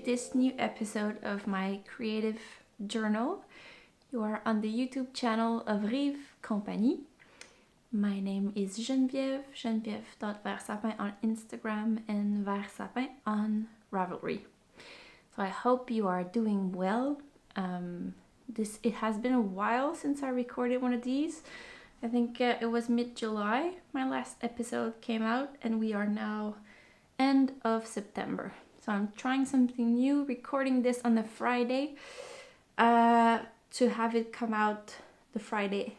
this new episode of my creative journal. You are on the YouTube channel of Rives, Compagnie. My name is Geneviève, Geneviève.versapin on Instagram and Versapin on Ravelry. So I hope you are doing well. It has been a while since I recorded one of these. I think it was mid-July my last episode came out, and we are now end of September. So I'm trying something new, recording this on the Friday to have it come out the Friday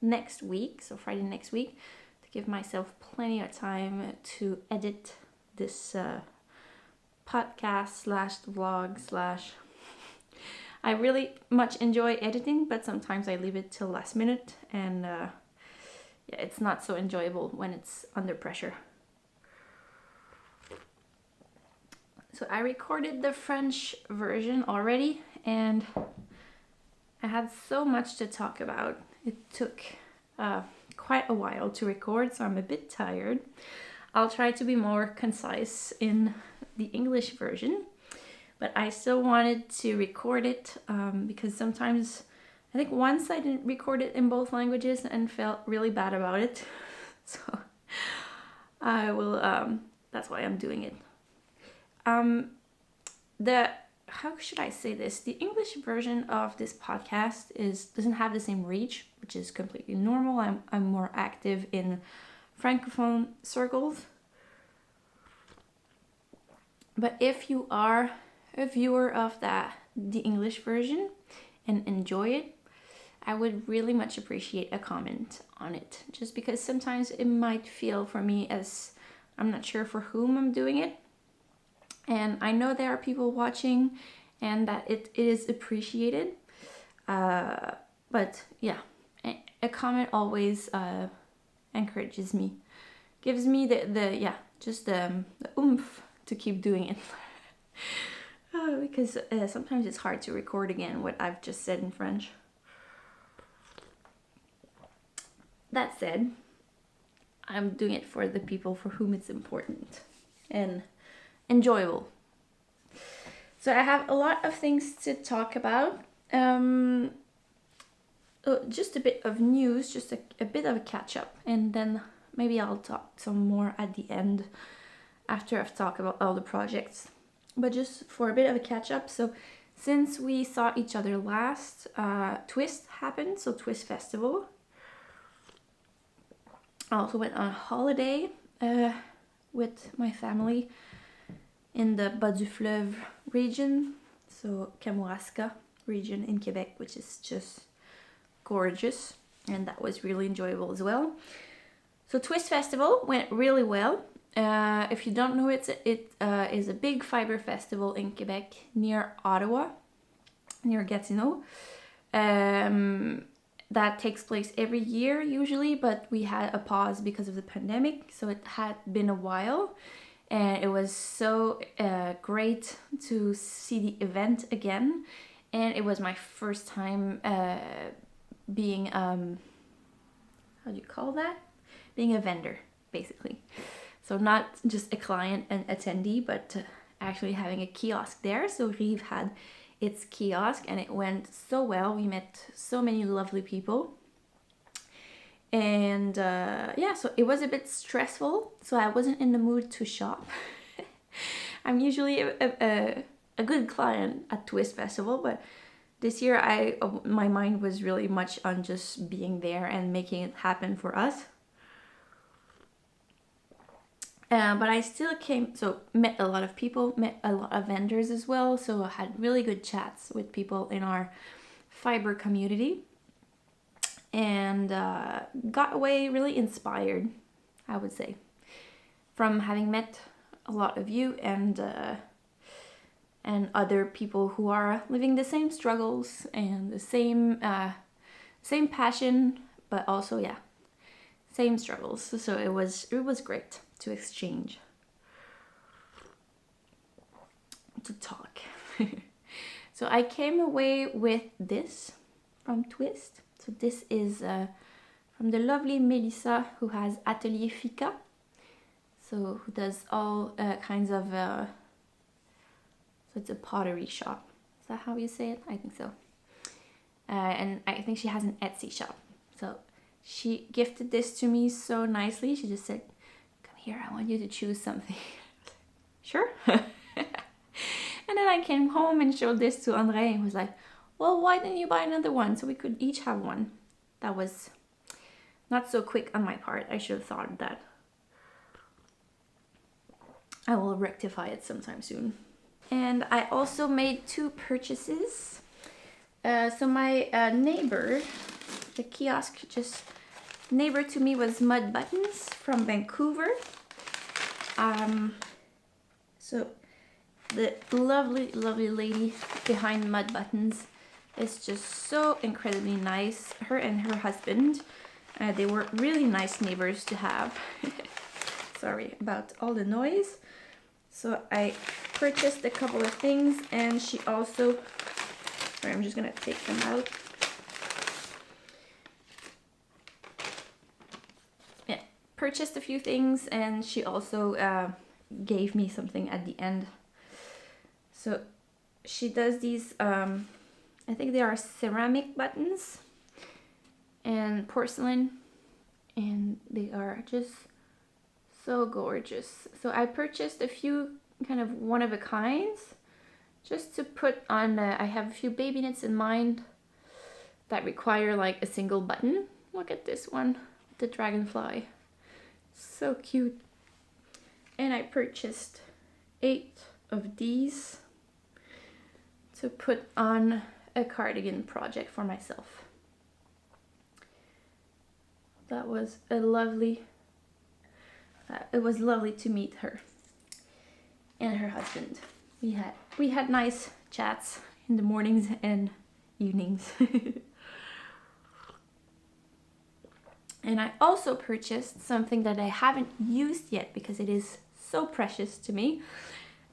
next week. So Friday next week, to give myself plenty of time to edit this podcast / vlog / I really much enjoy editing, but sometimes I leave it till last minute, and it's not so enjoyable when it's under pressure. So I recorded the French version already, and I had so much to talk about. It took quite a while to record, so I'm a bit tired. I'll try to be more concise in the English version, but I still wanted to record it because sometimes, I think once I didn't record it in both languages and felt really bad about it. So I will, that's why I'm doing it. How should I say this? The English version of this podcast doesn't have the same reach, which is completely normal. I'm more active in Francophone circles. But if you are a viewer of the English version and enjoy it, I would really much appreciate a comment on it. Just because sometimes it might feel for me as I'm not sure for whom I'm doing it. And I know there are people watching and that it is appreciated. But yeah, a comment always encourages me. Gives me the oomph to keep doing it. Because sometimes it's hard to record again what I've just said in French. That said, I'm doing it for the people for whom it's important and enjoyable. So I have a lot of things to talk about. Just a bit of news, just a bit of a catch up, and then maybe I'll talk some more at the end after I've talked about all the projects. But just for a bit of a catch up, so since we saw each other last, Twist happened, so Twist Festival. I also went on a holiday with my family in the Bas du Fleuve region, so Kamouraska region in Quebec, which is just gorgeous, and that was really enjoyable as well. So Twist Festival went really well. If you don't know it is a big fiber festival in Quebec near Ottawa, near Gatineau. That takes place every year usually, but we had a pause because of the pandemic, so it had been a while. And it was so great to see the event again. And it was my first time being, how do you call that? Being a vendor, basically. So not just a client and attendee, but actually having a kiosk there. So Rives had its kiosk, and it went so well. We met so many lovely people. And so it was a bit stressful, so I wasn't in the mood to shop. I'm usually a good client at Twist Festival, but this year my mind was really much on just being there and making it happen for us. But I still met a lot of people, met a lot of vendors as well, so I had really good chats with people in our fiber community. And got away really inspired, I would say, from having met a lot of you and other people who are living the same struggles and the same passion, but also same struggles. So it was great to exchange, to talk. So I came away with this from Twist. So this is from the lovely Melissa, who has Atelier Fika. So who does all kinds of So it's a pottery shop. Is that how you say it? I think so. And I think she has an Etsy shop. So she gifted this to me so nicely. She just said, come here, I want you to choose something. Sure. And then I came home and showed this to André and was like, well, why didn't you buy another one so we could each have one? That was not so quick on my part. I should have thought of that. I will rectify it sometime soon. And I also made 2 purchases. So my neighbor, the kiosk just neighbor to me was Mud Buttons from Vancouver. So the lovely lady behind Mud Buttons is just so incredibly nice. Her and her husband, they were really nice neighbors to have. Sorry about all the noise. So I purchased a couple of things, and she also, sorry, I'm just gonna take them out. Yeah, purchased a few things, and she also gave me something at the end. So she does these, I think they are ceramic buttons and porcelain, and they are just so gorgeous. So I purchased a few kind of one-of-a-kinds just to put on. I have a few baby knits in mind that require like a single button. Look at this one, the dragonfly. So cute. And I purchased 8 of these to put on a cardigan project for myself. That was a lovely, it was lovely to meet her and her husband. We had nice chats in the mornings and evenings. And I also purchased something that I haven't used yet because it is so precious to me.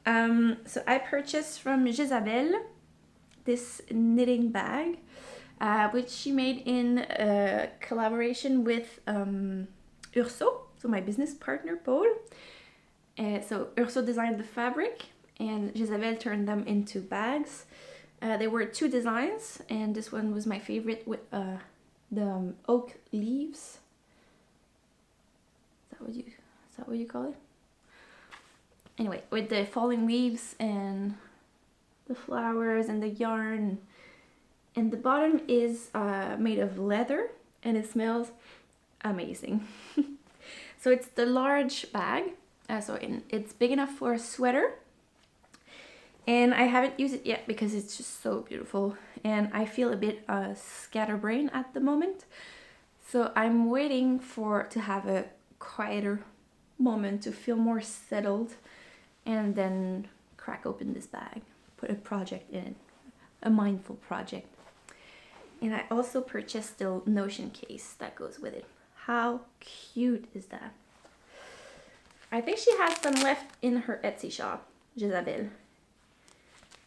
So I purchased from Josephine this knitting bag, which she made in collaboration with Urso, so my business partner, Paul. So Urso designed the fabric and Josephine turned them into bags. There were 2 designs, and this one was my favorite with the oak leaves. Is that what you call it? Anyway, with the falling leaves and the flowers and the yarn. And the bottom is made of leather, and it smells amazing. So it's the large bag, it's big enough for a sweater. And I haven't used it yet because it's just so beautiful, and I feel a bit scatterbrained at the moment. So I'm waiting to have a quieter moment to feel more settled, and then crack open this bag, put a project in it, a mindful project. And I also purchased the Notion case that goes with it. How cute is that? I think she has some left in her Etsy shop, Josephine.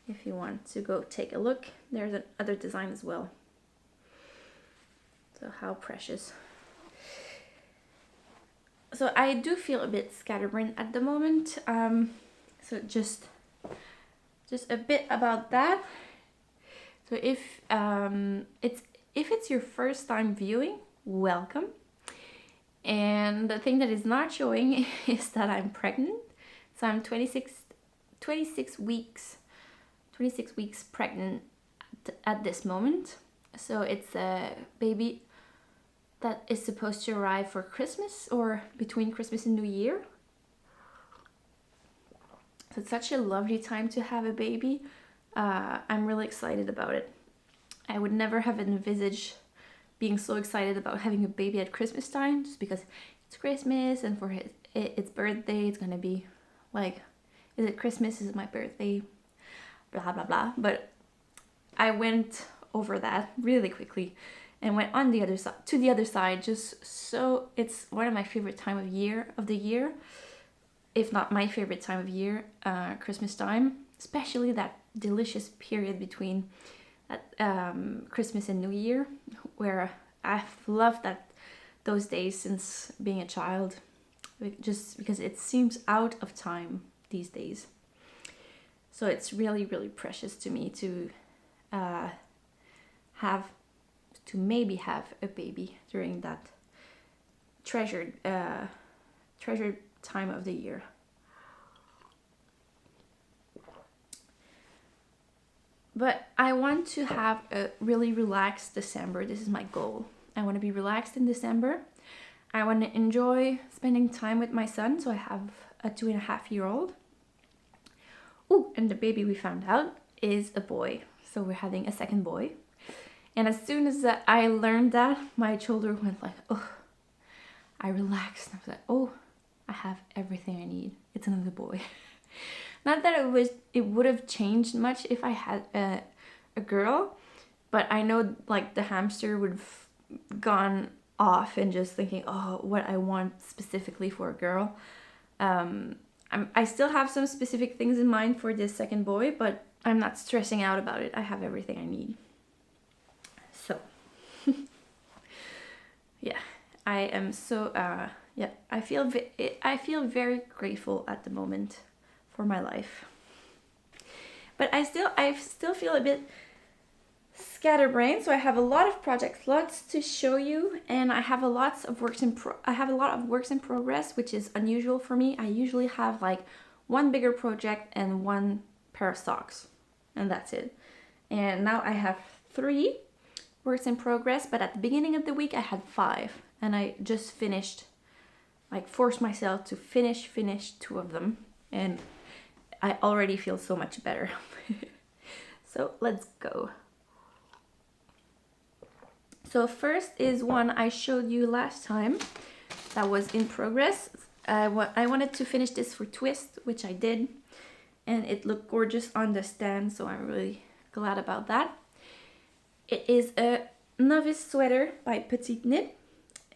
If you want to go take a look, there's another design as well. So how precious. So I do feel a bit scatterbrained at the moment. So just a bit about that. So if it's your first time viewing, welcome. And the thing that is not showing is that I'm pregnant. So I'm 26 weeks pregnant at this moment. So it's a baby that is supposed to arrive for Christmas or between Christmas and New Year. So it's such a lovely time to have a baby. I'm really excited about it. I would never have envisaged being so excited about having a baby at Christmas time, just because it's Christmas and for its birthday it's gonna be like, is it Christmas, is it my birthday, blah blah blah. But I went over that really quickly and went on the other side, to the other side, just so it's one of my favorite time of the year, if not my favorite time of year, Christmas time, especially that delicious period between Christmas and New Year, where I've loved those days since being a child, just because it seems out of time these days. So it's really, really precious to me to maybe have a baby during that treasured time of the year. But I want to have a really relaxed December. This is my goal. I want to be relaxed in December. I want to enjoy spending time with my son. So I have a 2.5-year-old. Oh, and the baby we found out is a boy. So we're having a second boy. And as soon as I learned that, my shoulder went like, oh, I relaxed. I was like, oh, I have everything I need. It's another boy. Not that it would have changed much if I had a girl, but I know like the hamster would have gone off and just thinking, oh, what I want specifically for a girl. I still have some specific things in mind for this second boy, but I'm not stressing out about it. I have everything I need. So, yeah, I am so, I feel very grateful at the moment for my life. But I still feel a bit scatterbrained, so I have a lot of projects, lots to show you, and I have a lot of works in progress, which is unusual for me. I usually have like one bigger project and one pair of socks, and that's it. And now I have 3 works in progress, but at the beginning of the week I had 5, and I just finished, like forced myself to finish 2 of them, and I already feel so much better. So let's go. So first is one I showed you last time that was in progress. I wanted to finish this for Twist, which I did, and it looked gorgeous on the stand, so I'm really glad about that. It is a Novice sweater by Petite,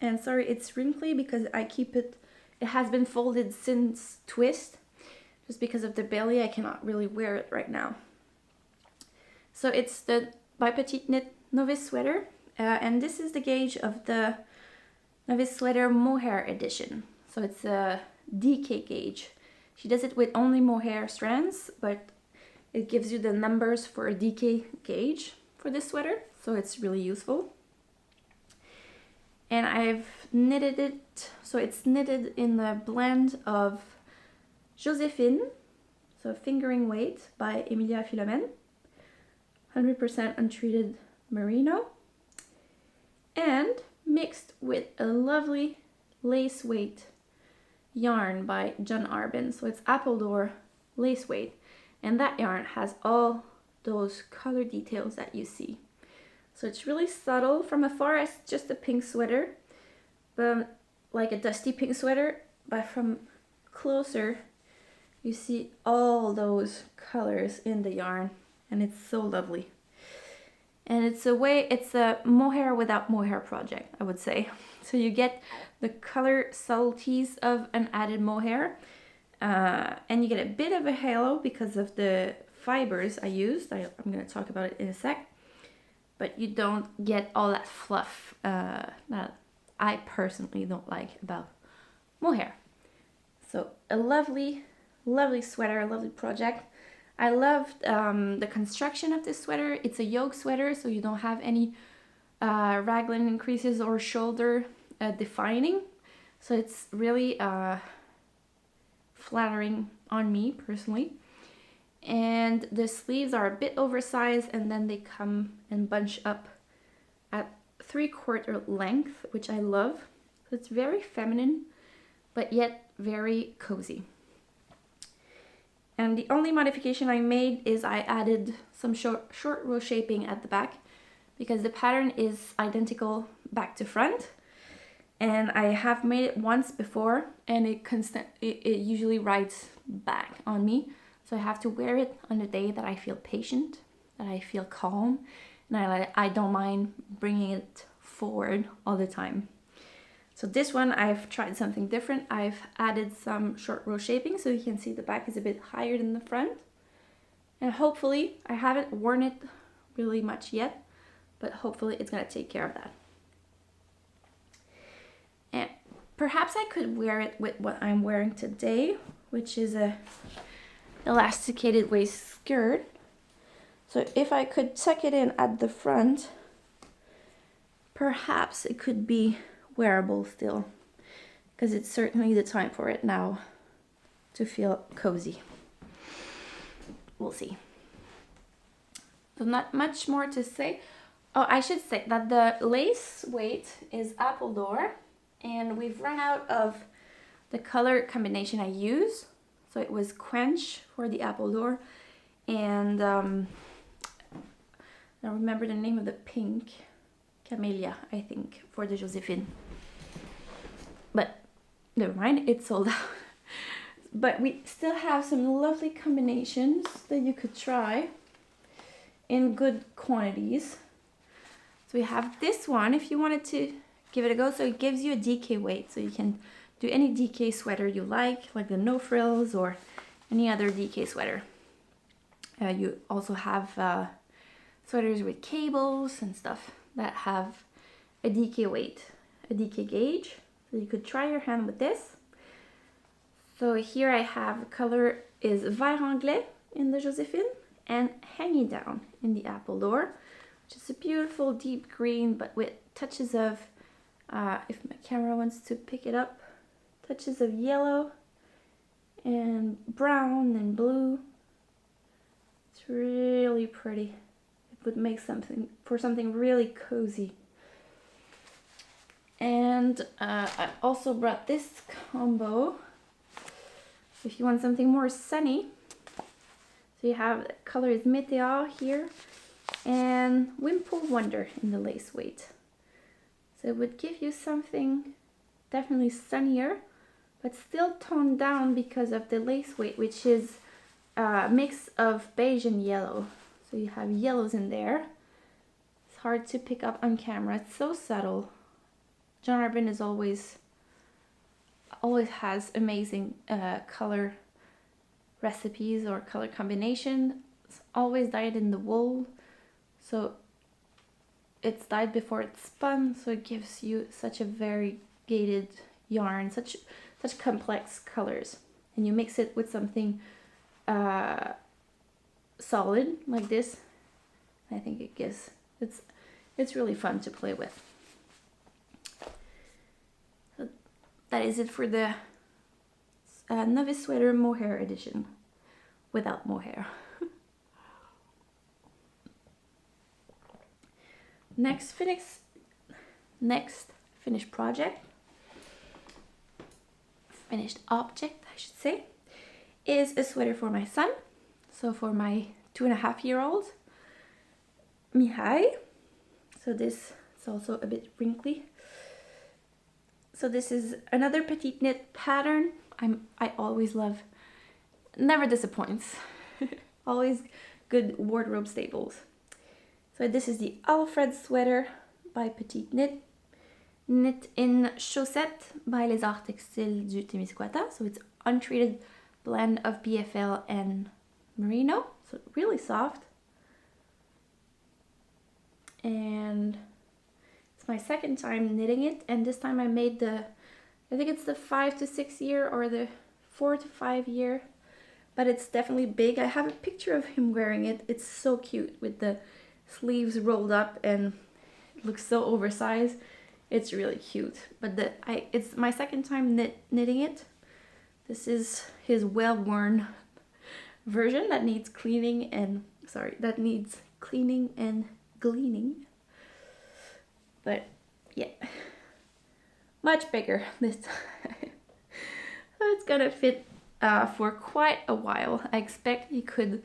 and sorry it's wrinkly because it has been folded since Twist. Just because of the belly, I cannot really wear it right now. So it's the by Petite Novice sweater. And this is the gauge of the Novice sweater mohair edition. So it's a DK gauge. She does it with only mohair strands, but it gives you the numbers for a DK gauge for this sweater. So it's really useful. And I've knitted it, so it's knitted in the blend of Josephine, so Fingering Weight by Emilia Philomène, 100% untreated merino, and mixed with a lovely lace weight yarn by John Arbin. So it's Appledore lace weight, and that yarn has all those color details that you see. So it's really subtle. From afar, it's just a pink sweater, but like a dusty pink sweater, but from closer, you see all those colors in the yarn, and it's so lovely. And it's a mohair without mohair project, I would say. So you get the color subtleties of an added mohair, and you get a bit of a halo because of the fibers I used. I'm going to talk about it in a sec. But you don't get all that fluff that I personally don't like about mohair. So a lovely, lovely sweater, a lovely project. I loved the construction of this sweater. It's a yoke sweater, so you don't have any raglan increases or shoulder defining. So it's really flattering on me personally. And the sleeves are a bit oversized, and then they come and bunch up at 3/4 length, which I love. So it's very feminine, but yet very cozy. And the only modification I made is I added some short row shaping at the back, because the pattern is identical back to front. And I have made it once before, and it usually rides back on me. So I have to wear it on the day that I feel patient, that I feel calm, and I don't mind bringing it forward all the time. So this one, I've tried something different. I've added some short row shaping, so you can see the back is a bit higher than the front. And hopefully, I haven't worn it really much yet, but hopefully it's gonna take care of that. And perhaps I could wear it with what I'm wearing today, which is a elasticated waist skirt. So if I could tuck it in at the front, perhaps it could be wearable still, because it's certainly the time for it now to feel cozy. We'll see. So not much more to say. Oh, I should say that the lace weight is apple d'or, and we've run out of the color combination I use. So it was quench for the apple d'or, and I don't remember the name of the pink, camellia, I think, for the Josephine. But never mind, it's sold out. But we still have some lovely combinations that you could try in good quantities. So we have this one if you wanted to give it a go. So it gives you a DK weight, so you can do any DK sweater you like the no frills or any other DK sweater. You also have sweaters with cables and stuff that have a DK weight, a DK gauge. So you could try your hand with this. So here I have color is vert anglais in the Josephine and hanging down in the apple d'or, which is a beautiful deep green, but with touches of, if my camera wants to pick it up, touches of yellow and brown and blue. It's really pretty. It would make something really cozy. And I also brought this combo if you want something more sunny. So you have the color is Meteor here and Wimple Wonder in the lace weight. So it would give you something definitely sunnier, but still toned down because of the lace weight, which is a mix of beige and yellow. So you have yellows in there. It's hard to pick up on camera. It's so subtle. John Arbin is always has amazing color recipes or color combinations. It's always dyed in the wool, so it's dyed before it's spun, so it gives you such a variegated yarn, such complex colors. And you mix it with something solid like this, I think it gives it's really fun to play with. So that is it for the Novice sweater mohair edition without mohair. Next finished project, finished object I should say, is a sweater for my son. So for my 2.5-year-old Mihai. So this is also a bit wrinkly. So this is another Petite knit pattern. I always love, never disappoints. Always good wardrobe staples. So this is the Alfred sweater by Petite knit in Chaussette by Les Arts Textiles du Témiscouata. So it's untreated blend of BFL and merino, so really soft. And it's my second time knitting it, and this time I made I think it's the 5 to 6 year or the 4 to 5 year, but it's definitely big. I have a picture of him wearing it. It's so cute with the sleeves rolled up and it looks so oversized. It's really cute. But it's my second time knitting it. This is his well-worn version that needs cleaning and gleaning. But yeah, much bigger this time. It's gonna fit for quite a while. I expect he could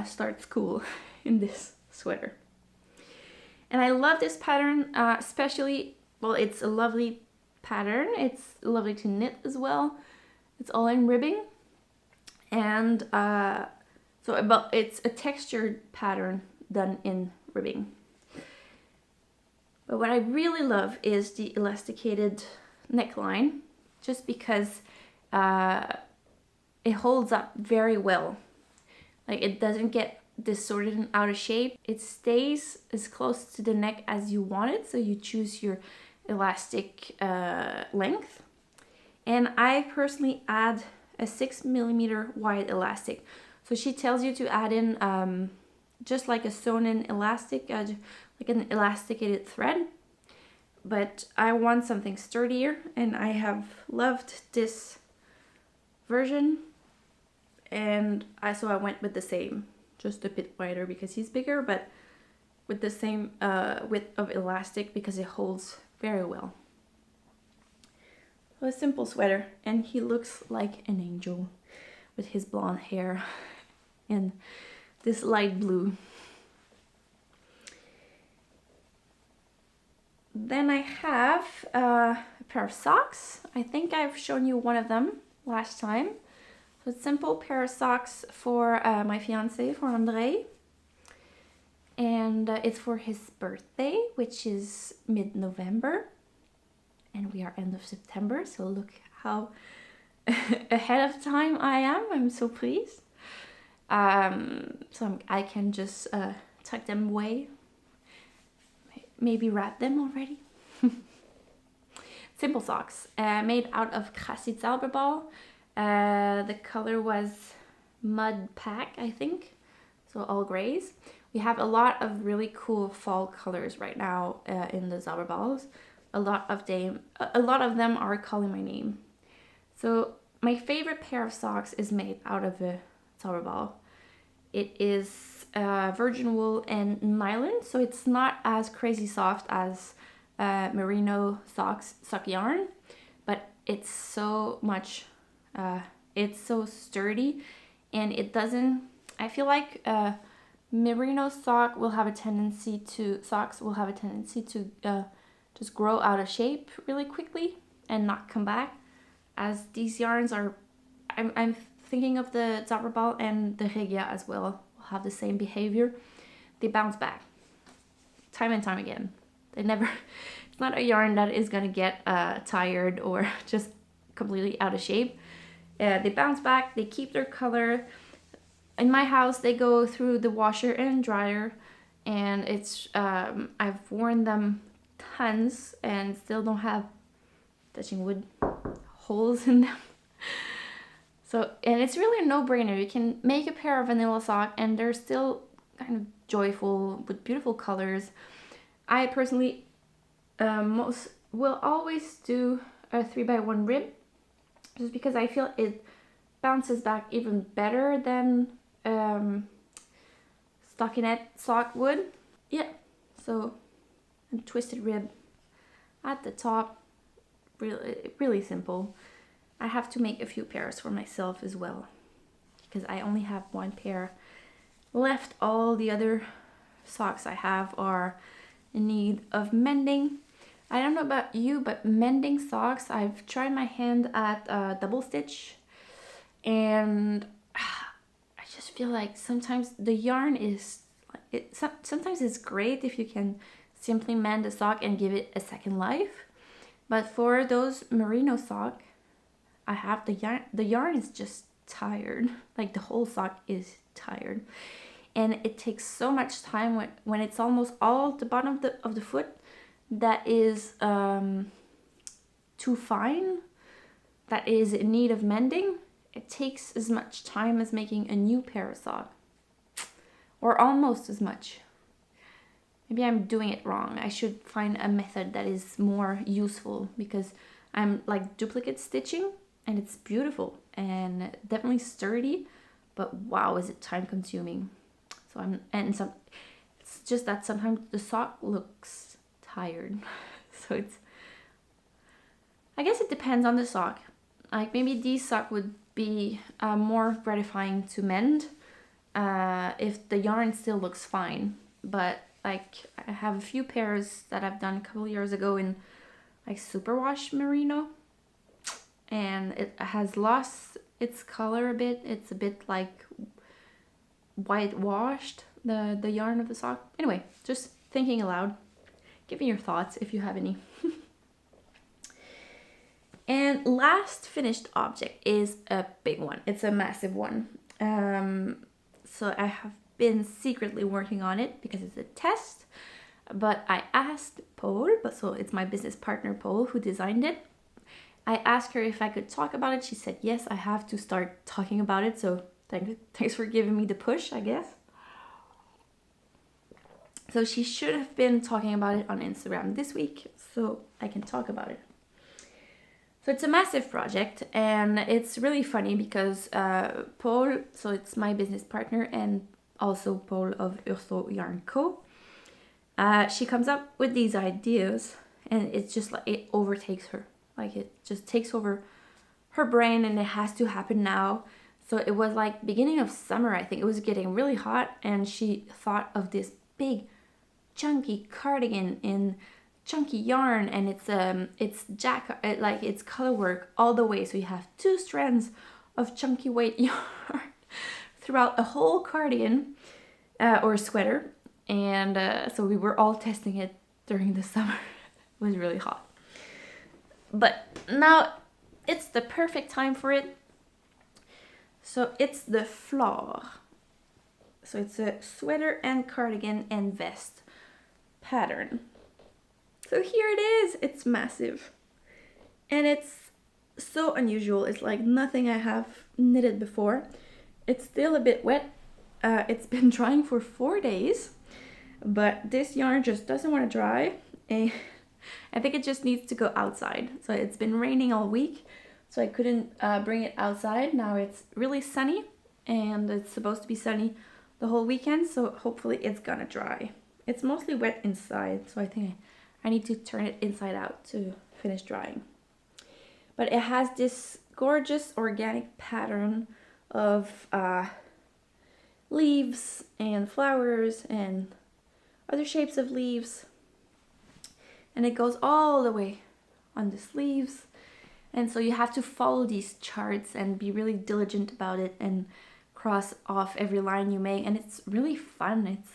start school in this sweater. And I love this pattern, especially, well, it's a lovely pattern. It's lovely to knit as well. It's all in ribbing, and it's a textured pattern done in ribbing. But what I really love is the elasticated neckline, just because it holds up very well. Like, it doesn't get distorted and out of shape. It stays as close to the neck as you want it, so you choose your elastic length. And I personally add a 6mm wide elastic. So she tells you to add in just like a sewn-in elastic, like an elasticated thread. But I want something sturdier, and I have loved this version, and so I went with the same, just a bit wider because he's bigger, but with the same width of elastic because it holds very well. So a simple sweater, and he looks like an angel with his blonde hair and this light blue. Then I have a pair of socks. I think I've shown you one of them last time. So it's a simple pair of socks for my fiance, for André. And it's for his birthday, which is mid-November. And we are end of September, so look how ahead of time I am. I'm so pleased. So I can just tuck them away. Maybe wrap them already. Simple socks, made out of Crassi Zauberball. The color was Mud Pack, I think. So all grays. We have a lot of really cool fall colors right now in the Zauberballs. A lot of them are calling my name. So my favorite pair of socks is made out of a Zauberball. It is virgin wool and nylon, so it's not as crazy soft as merino sock yarn, but it's so much, it's so sturdy, and it doesn't, I feel like merino socks will have a tendency to just grow out of shape really quickly and not come back, as these yarns are, I'm thinking of the Zauberball and the Regia as well, will have the same behavior. They bounce back time and time again. They never, it's not a yarn that is gonna get tired or just completely out of shape. They bounce back, they keep their color. In my house, they go through the washer and dryer, and it's, I've worn them tons and still don't have, touching wood, holes in them. So, and it's really a no-brainer. You can make a pair of vanilla sock and they're still kind of joyful with beautiful colors. I personally will always do a 3x1 rib, just because I feel it bounces back even better than stockinette sock would. Yeah, so a twisted rib at the top, really simple. I have to make a few pairs for myself as well, because I only have one pair left. All the other socks I have are in need of mending. I don't know about you, but mending socks, I've tried my hand at double stitch, and I just feel like sometimes the yarn is, sometimes it's great if you can simply mend a sock and give it a second life. But for those merino sock, I have the yarn is just tired. Like the whole sock is tired. And it takes so much time when it's almost all the bottom of the foot that is too fine, that is in need of mending. It takes as much time as making a new pair of socks, or almost as much. Maybe I'm doing it wrong. I should find a method that is more useful, because I'm like duplicate stitching and it's beautiful and definitely sturdy, but wow, is it time consuming. So it's just that sometimes the sock looks tired. So it's, I guess it depends on the sock. Like maybe these socks would be more gratifying to mend if the yarn still looks fine. But like I have a few pairs that I've done a couple years ago in like superwash merino, and it has lost its color a bit. It's a bit like whitewashed, the yarn of the sock. Anyway, just thinking aloud. Give me your thoughts if you have any. And last finished object is a big one. It's a massive one. So I have been secretly working on it because it's a test, but I asked Paul, so it's my business partner Paul who designed it, I asked her if I could talk about it. She said, yes, I have to start talking about it. So thanks for giving me the push, I guess. So she should have been talking about it on Instagram this week, so I can talk about it. So it's a massive project, and it's really funny because Paul, so it's my business partner and also Paul of Urso Yarn Co. She comes up with these ideas, and it's just like it overtakes her. Like it just takes over her brain, and it has to happen now. So it was like beginning of summer, I think. It was getting really hot, and she thought of this big chunky cardigan in chunky yarn, and it's like it's color work all the way, so you have 2 strands of chunky weight yarn throughout a whole cardigan or sweater. And so we were all testing it during the summer. It was really hot, but now it's the perfect time for it. So it's the floor. So it's a sweater and cardigan and vest pattern. So here it is. It's massive, and it's so unusual. It's like nothing I have knitted before. It's still a bit wet. It's been drying for 4 days, but this yarn just doesn't want to dry, and I think it just needs to go outside. So it's been raining all week, so I couldn't bring it outside. Now it's really sunny, and it's supposed to be sunny the whole weekend, so hopefully it's gonna dry. It's mostly wet inside, so I think I need to turn it inside out to finish drying. But it has this gorgeous organic pattern of leaves and flowers and other shapes of leaves, and it goes all the way on the sleeves. And so you have to follow these charts and be really diligent about it and cross off every line you make, and it's really fun. It's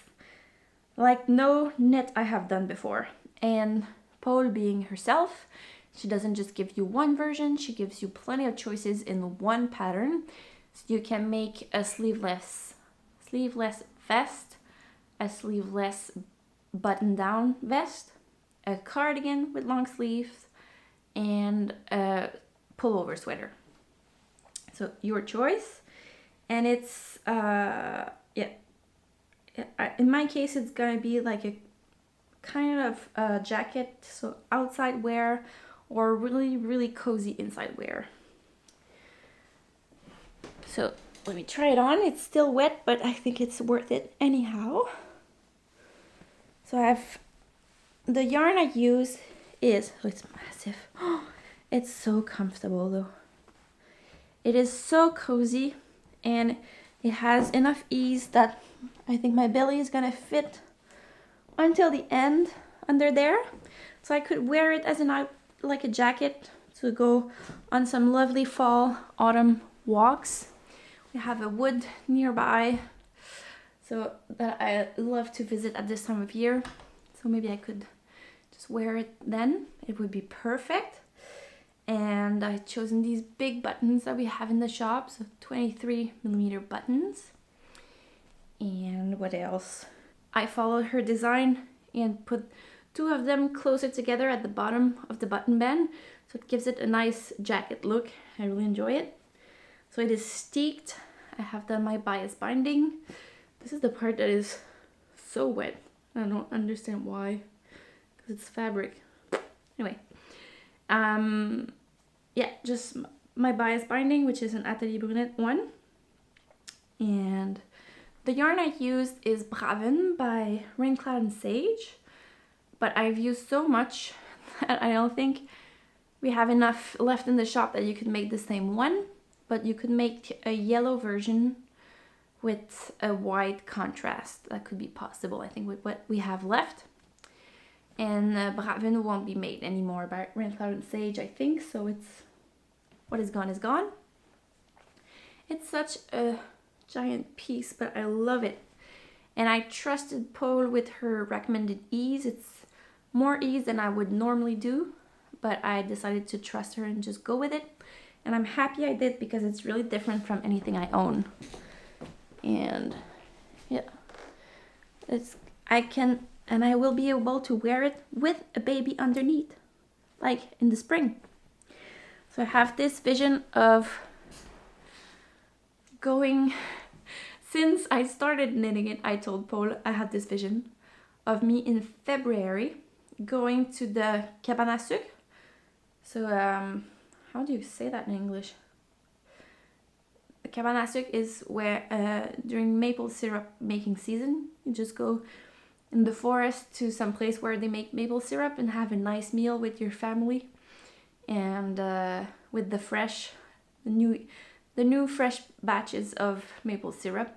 like no knit I have done before. And Paul, being herself, she doesn't just give you one version, she gives you plenty of choices in one pattern. So you can make a sleeveless vest, a sleeveless button-down vest, a cardigan with long sleeves, and a pullover sweater. So your choice. And it's in my case it's gonna be like a kind of a jacket, so outside wear or really cozy inside wear. So let me try it on. It's still wet, but I think it's worth it anyhow. So I have the yarn I use is, oh, it's massive. It's so comfortable though. It is so cozy, and it has enough ease that I think my belly is gonna fit until the end under there. So I could wear it as like a jacket to go on some lovely fall, autumn walks. We have a wood nearby, so that I love to visit at this time of year. So maybe I could just wear it then. It would be perfect. And I've chosen these big buttons that we have in the shop, so 23mm buttons. And what else? I followed her design and put 2 of them closer together at the bottom of the button band, so it gives it a nice jacket look. I really enjoy it. So it is steeked. I have done my bias binding. This is the part that is so wet. I don't understand why, because it's fabric. Anyway, yeah, just my bias binding, which is an Atelier Brunette one. And the yarn I used is Braven by Rain Cloud and Sage, but I've used so much that I don't think we have enough left in the shop that you could make the same one, but you could make a yellow version with a white contrast. That could be possible, I think, with what we have left. And Braven won't be made anymore by Rain Cloud and Sage, I think, so it's what is gone is gone. It's such a giant piece, but I love it. And I trusted Paul with her recommended ease. It's more ease than I would normally do, but I decided to trust her and just go with it. And I'm happy I did, because it's really different from anything I own. And yeah, I will be able to wear it with a baby underneath, like in the spring. So I have this vision of going, since I started knitting it, I told Paul I had this vision of me in February going to the cabane à sucre. So how do you say that in English? The cabane à sucre is where during maple syrup making season, you just go in the forest to some place where they make maple syrup and have a nice meal with your family, and with the new fresh batches of maple syrup.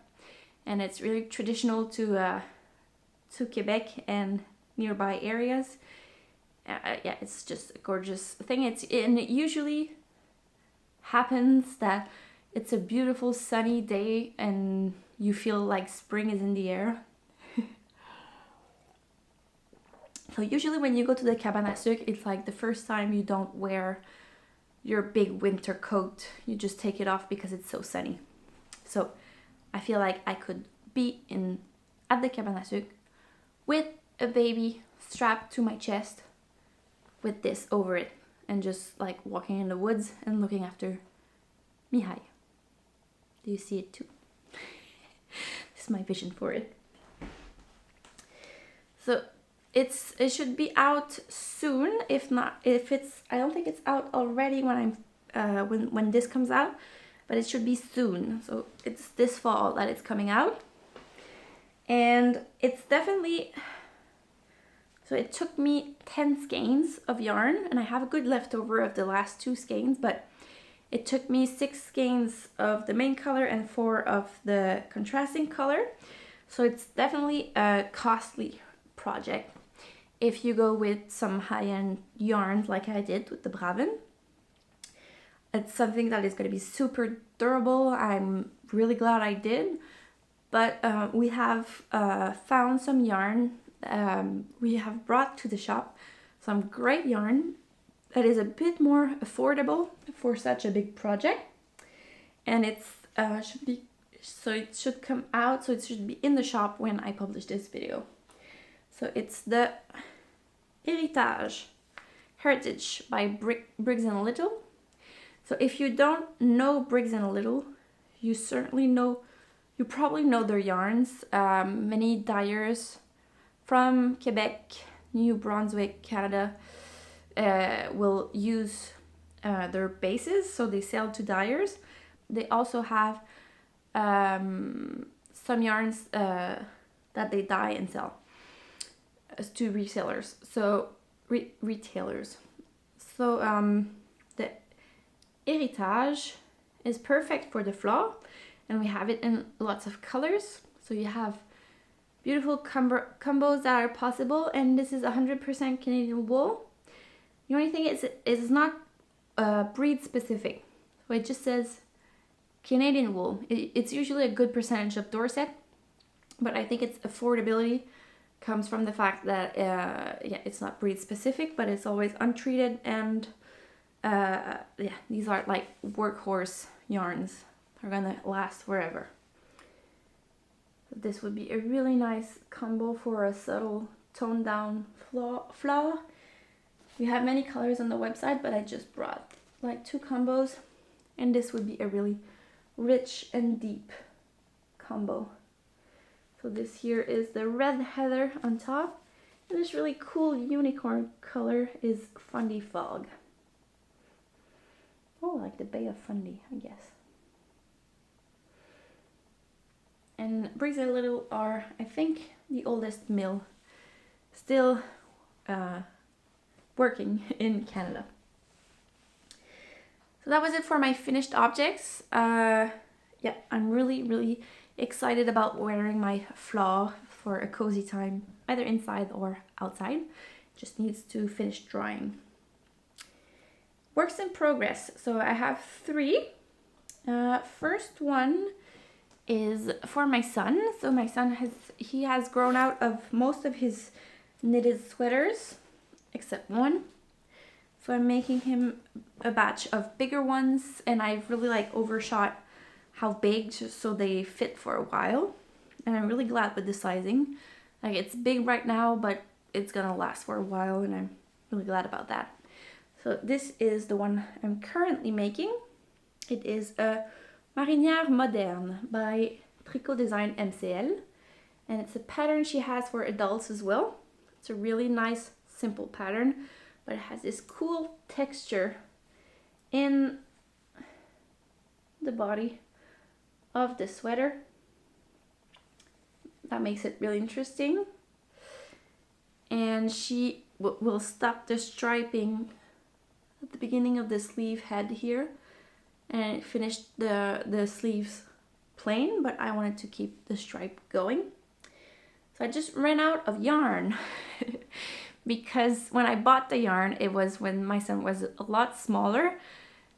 And it's really traditional to Quebec and nearby areas. Yeah, it's just a gorgeous thing. And it usually happens that it's a beautiful sunny day and you feel like spring is in the air. So usually when you go to the cabane à sucre, it's like the first time you don't wear your big winter coat. You just take it off because it's so sunny. So I feel like I could be at the cabane à sucre with a baby strapped to my chest with this over it, and just like walking in the woods and looking after Mihai. Do you see it too? This is my vision for it. So it should be out soon. If I don't think it's out already when this comes out, but it should be soon. So it's this fall that it's coming out. And it's definitely, so it took me 10 skeins of yarn, and I have a good leftover of the last 2 skeins, but it took me 6 skeins of the main color and 4 of the contrasting color. So it's definitely a costly project if you go with some high-end yarns like I did with the Braven. It's something that is going to be super durable. I'm really glad I did. But we have found some yarn we have brought to the shop, some great yarn that is a bit more affordable for such a big project. And it should come out, so it should be in the shop when I publish this video. So it's the Heritage by Briggs & Little. So if you don't know Briggs & Little, you probably know their yarns. Many dyers from Quebec, New Brunswick, Canada will use their bases, so they sell to dyers. They also have some yarns that they dye and sell to resellers, so retailers. So the Heritage is perfect for the floor, and we have it in lots of colors. So you have beautiful combos that are possible, and this is 100% Canadian wool. The only thing is it's not breed specific, so it just says Canadian wool. It's usually a good percentage of Dorset, but I think its affordability comes from the fact that it's not breed specific, but it's always untreated, and these are like workhorse yarns. They're gonna last forever. This would be a really nice combo for a subtle toned down flower. We have many colors on the website, but I just brought like 2 combos, and this would be a really rich and deep combo. So this here is the red heather on top, and this really cool unicorn color is Fundy Fog. Oh, like the Bay of Fundy, I guess. And Briggs & Little are, I think, the oldest mill still working in Canada. So that was it for my finished objects. I'm really excited about wearing my flaw for a cozy time, either inside or outside. Just needs to finish drying. Works in progress. So I have 3. First one is for my son. So my son has grown out of most of his knitted sweaters except one. So I'm making him a batch of bigger ones, and I've really overshot how big just so they fit for a while. And I'm really glad with the sizing. It's big right now, but it's gonna last for a while, and I'm really glad about that. So this is the one I'm currently making. It is a Marinar Modern by Tricot Design MCL. And it's a pattern she has for adults as well. It's a really nice, simple pattern, but it has this cool texture in the body of the sweater. That makes it really interesting. And she will stop the striping at the beginning of the sleeve head here, and finish the sleeves plain, but I wanted to keep the stripe going. So I just ran out of yarn because when I bought the yarn, it was when my son was a lot smaller,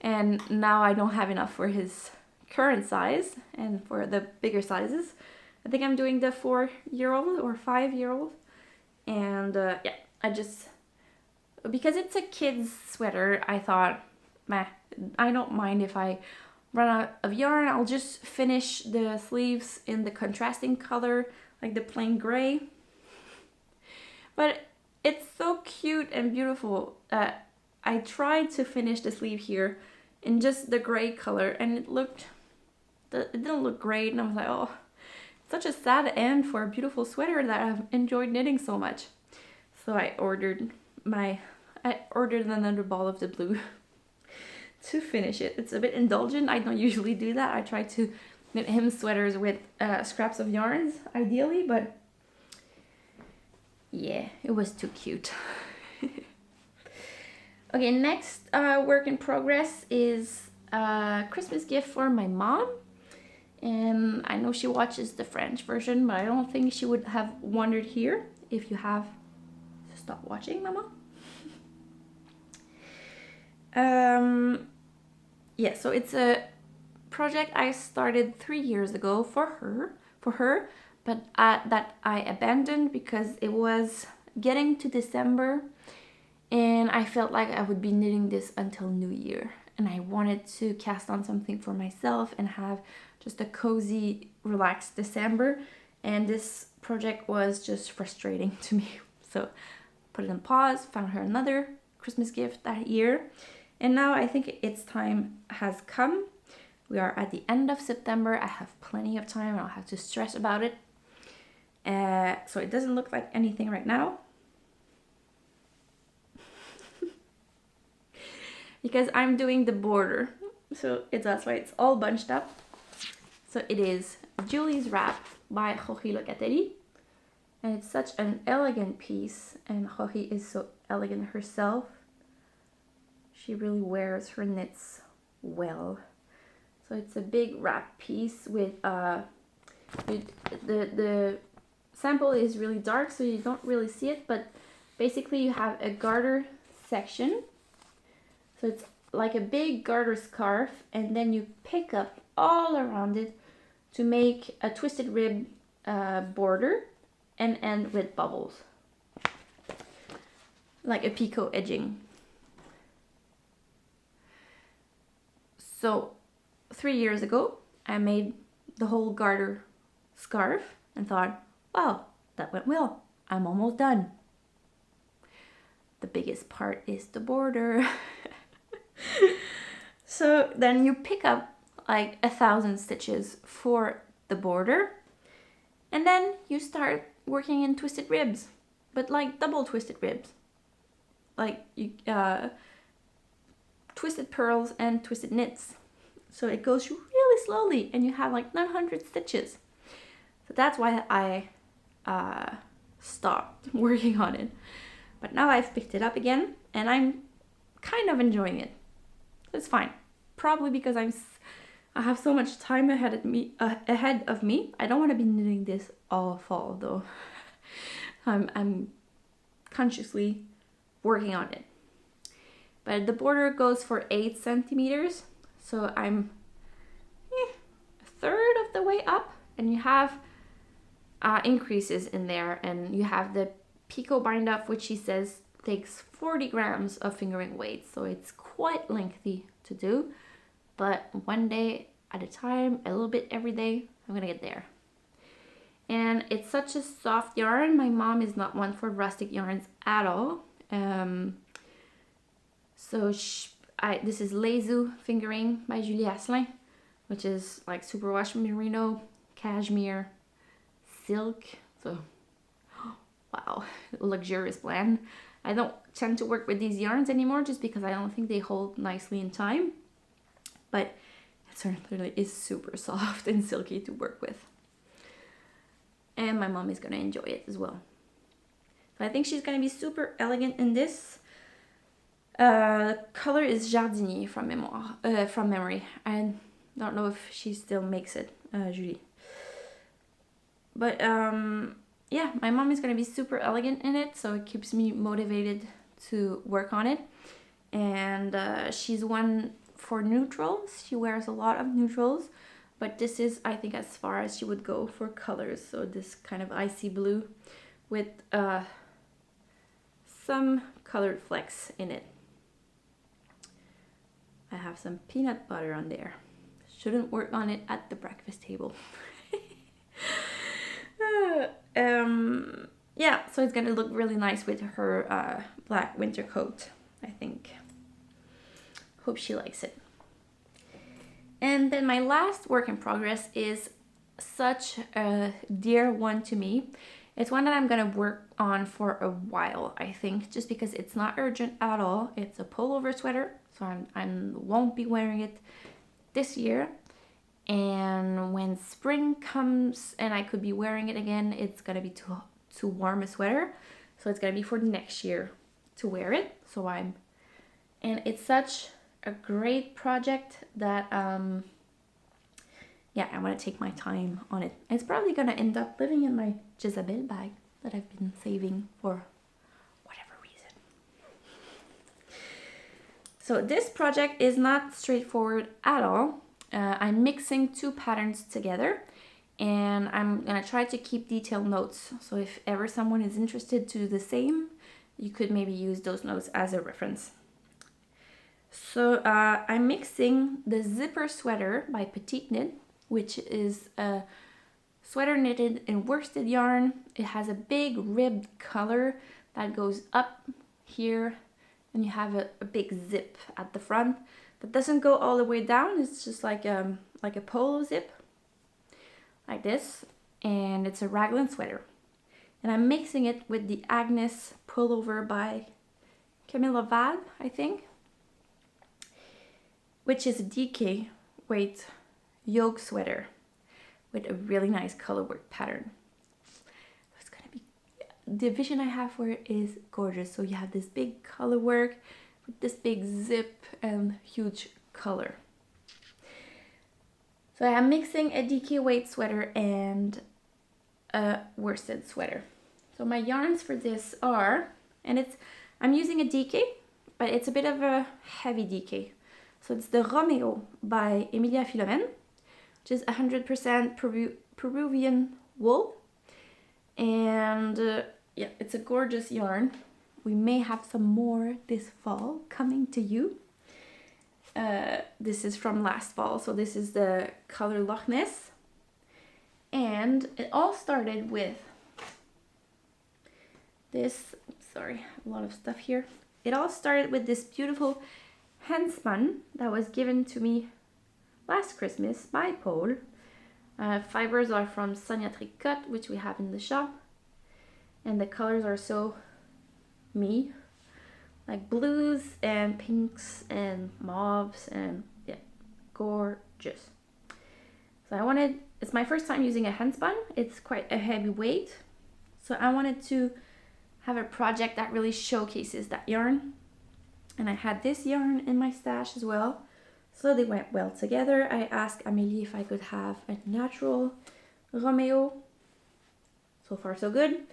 and now I don't have enough for his current size and for the bigger sizes. I think I'm doing the 4-year-old or 5-year-old, and yeah, because it's a kid's sweater, I thought, meh, I don't mind if I run out of yarn. I'll just finish the sleeves in the contrasting color, like the plain gray. But it's so cute and beautiful. I tried to finish the sleeve here in just the gray color, and it didn't look great, and I was like, oh, such a sad end for a beautiful sweater that I've enjoyed knitting so much. So I ordered another ball of the blue to finish it. It's a bit indulgent. I don't usually do that. I try to knit him sweaters with scraps of yarns, ideally, but yeah, it was too cute. Okay, next work in progress is a Christmas gift for my mom. And I know she watches the French version, but I don't think she would have wondered here. If you have, stop watching, Mama. Yeah, so it's a project I started 3 years ago for her, but that I abandoned because it was getting to December, and I felt like I would be knitting this until New Year, and I wanted to cast on something for myself and have just a cozy, relaxed December, and this project was just frustrating to me. So put it on pause, found her another Christmas gift that year, and now I think its time has come. We are at the end of September. I have plenty of time. I don't have to stress about it. So it doesn't look like anything right now. Because I'm doing the border. So that's why it's all bunched up. So it is Julie's Wrap by Josephine Locatelli. And it's such an elegant piece. And Joji is so elegant herself. She really wears her knits well. So it's a big wrap piece with the sample is really dark, so you don't really see it, but basically you have a garter section. So it's like a big garter scarf, and then you pick up all around it to make a twisted rib border and end with bubbles. Like a picot edging. So 3 years ago, I made the whole garter scarf and thought, wow, that went well. I'm almost done. The biggest part is the border. So then you pick up like 1,000 stitches for the border, and then you start working in twisted ribs, but like double twisted ribs. Like you twisted purls and twisted knits. So it goes really slowly, and you have like 900 stitches. So that's why I stopped working on it. But now I've picked it up again, and I'm kind of enjoying it. It's fine. Probably because I have so much time ahead of me. I don't want to be knitting this all fall though. I'm consciously working on it. But the border goes for 8 centimeters. So I'm a third of the way up, and you have increases in there, and you have the picot bind up, which she says takes 40 grams of fingering weight, so it's quite lengthy to do, but one day at a time, a little bit every day, I'm gonna get there. And it's such a soft yarn. My mom is not one for rustic yarns at all. So this is Lezu Fingering by Julie Asselin, which is like superwash merino, cashmere, silk. So, wow, luxurious blend. I don't tend to work with these yarns anymore just because I don't think they hold nicely in time. But it certainly is super soft and silky to work with. And my mom is going to enjoy it as well. So I think she's going to be super elegant in this. Color is Jardinier from memory. I don't know if she still makes it, Julie. But yeah, my mom is going to be super elegant in it, so it keeps me motivated to work on it. And she's one for neutrals. She wears a lot of neutrals, but this is, I think, as far as she would go for colors. So this kind of icy blue with some colored flecks in it. I have some peanut butter on there. Shouldn't work on it at the breakfast table. Yeah, so it's gonna look really nice with her black winter coat, I think. Hope she likes it. And then my last work in progress is such a dear one to me. It's one that I'm gonna work on for a while, I think, just because it's not urgent at all. It's a pullover sweater, so I won't be wearing it this year. And when spring comes and I could be wearing it again, it's gonna be too warm a sweater. So it's gonna be for next year to wear it. And it's such a great project that yeah, I'm gonna take my time on it. It's probably gonna end up living in my Jezebel bag that I've been saving for whatever reason. So this project is not straightforward at all. I'm mixing two patterns together, and I'm gonna try to keep detailed notes. So if ever someone is interested to do the same, you could maybe use those notes as a reference. So I'm mixing the zipper sweater by Petite, which is a sweater knitted in worsted yarn. It has a big ribbed collar that goes up here, and you have a big zip at the front that doesn't go all the way down. It's just like a polo zip, like this, and it's a raglan sweater. And I'm mixing it with the Agnes Pullover by Camilla Val, I think, which is a DK weight yoke sweater with a really nice colorwork pattern. It's gonna be, the vision I have for it is gorgeous. So you have this big colorwork with this big zip and huge color. So I'm mixing a DK weight sweater and a worsted sweater. So my yarns for this are, I'm using a DK, but it's a bit of a heavy DK. So it's the Romeo by Emilia Filomen, which is 100% Peruvian wool. And yeah, it's a gorgeous yarn. We may have some more this fall coming to you. This is from last fall, so this is the color Loch Ness. And it all started with this, sorry, a lot of stuff here. It all started with this beautiful handspun that was given to me last Christmas by Paul. Fibers are from Sonia Tricot, which we have in the shop. And the colors are so me, like blues and pinks and mauves, and yeah, gorgeous. So it's my first time using a handspun. It's quite a heavy weight. So I wanted to have a project that really showcases that yarn. And I had this yarn in my stash as well. So they went well together. I asked Amélie if I could have a natural Romeo. So far so good.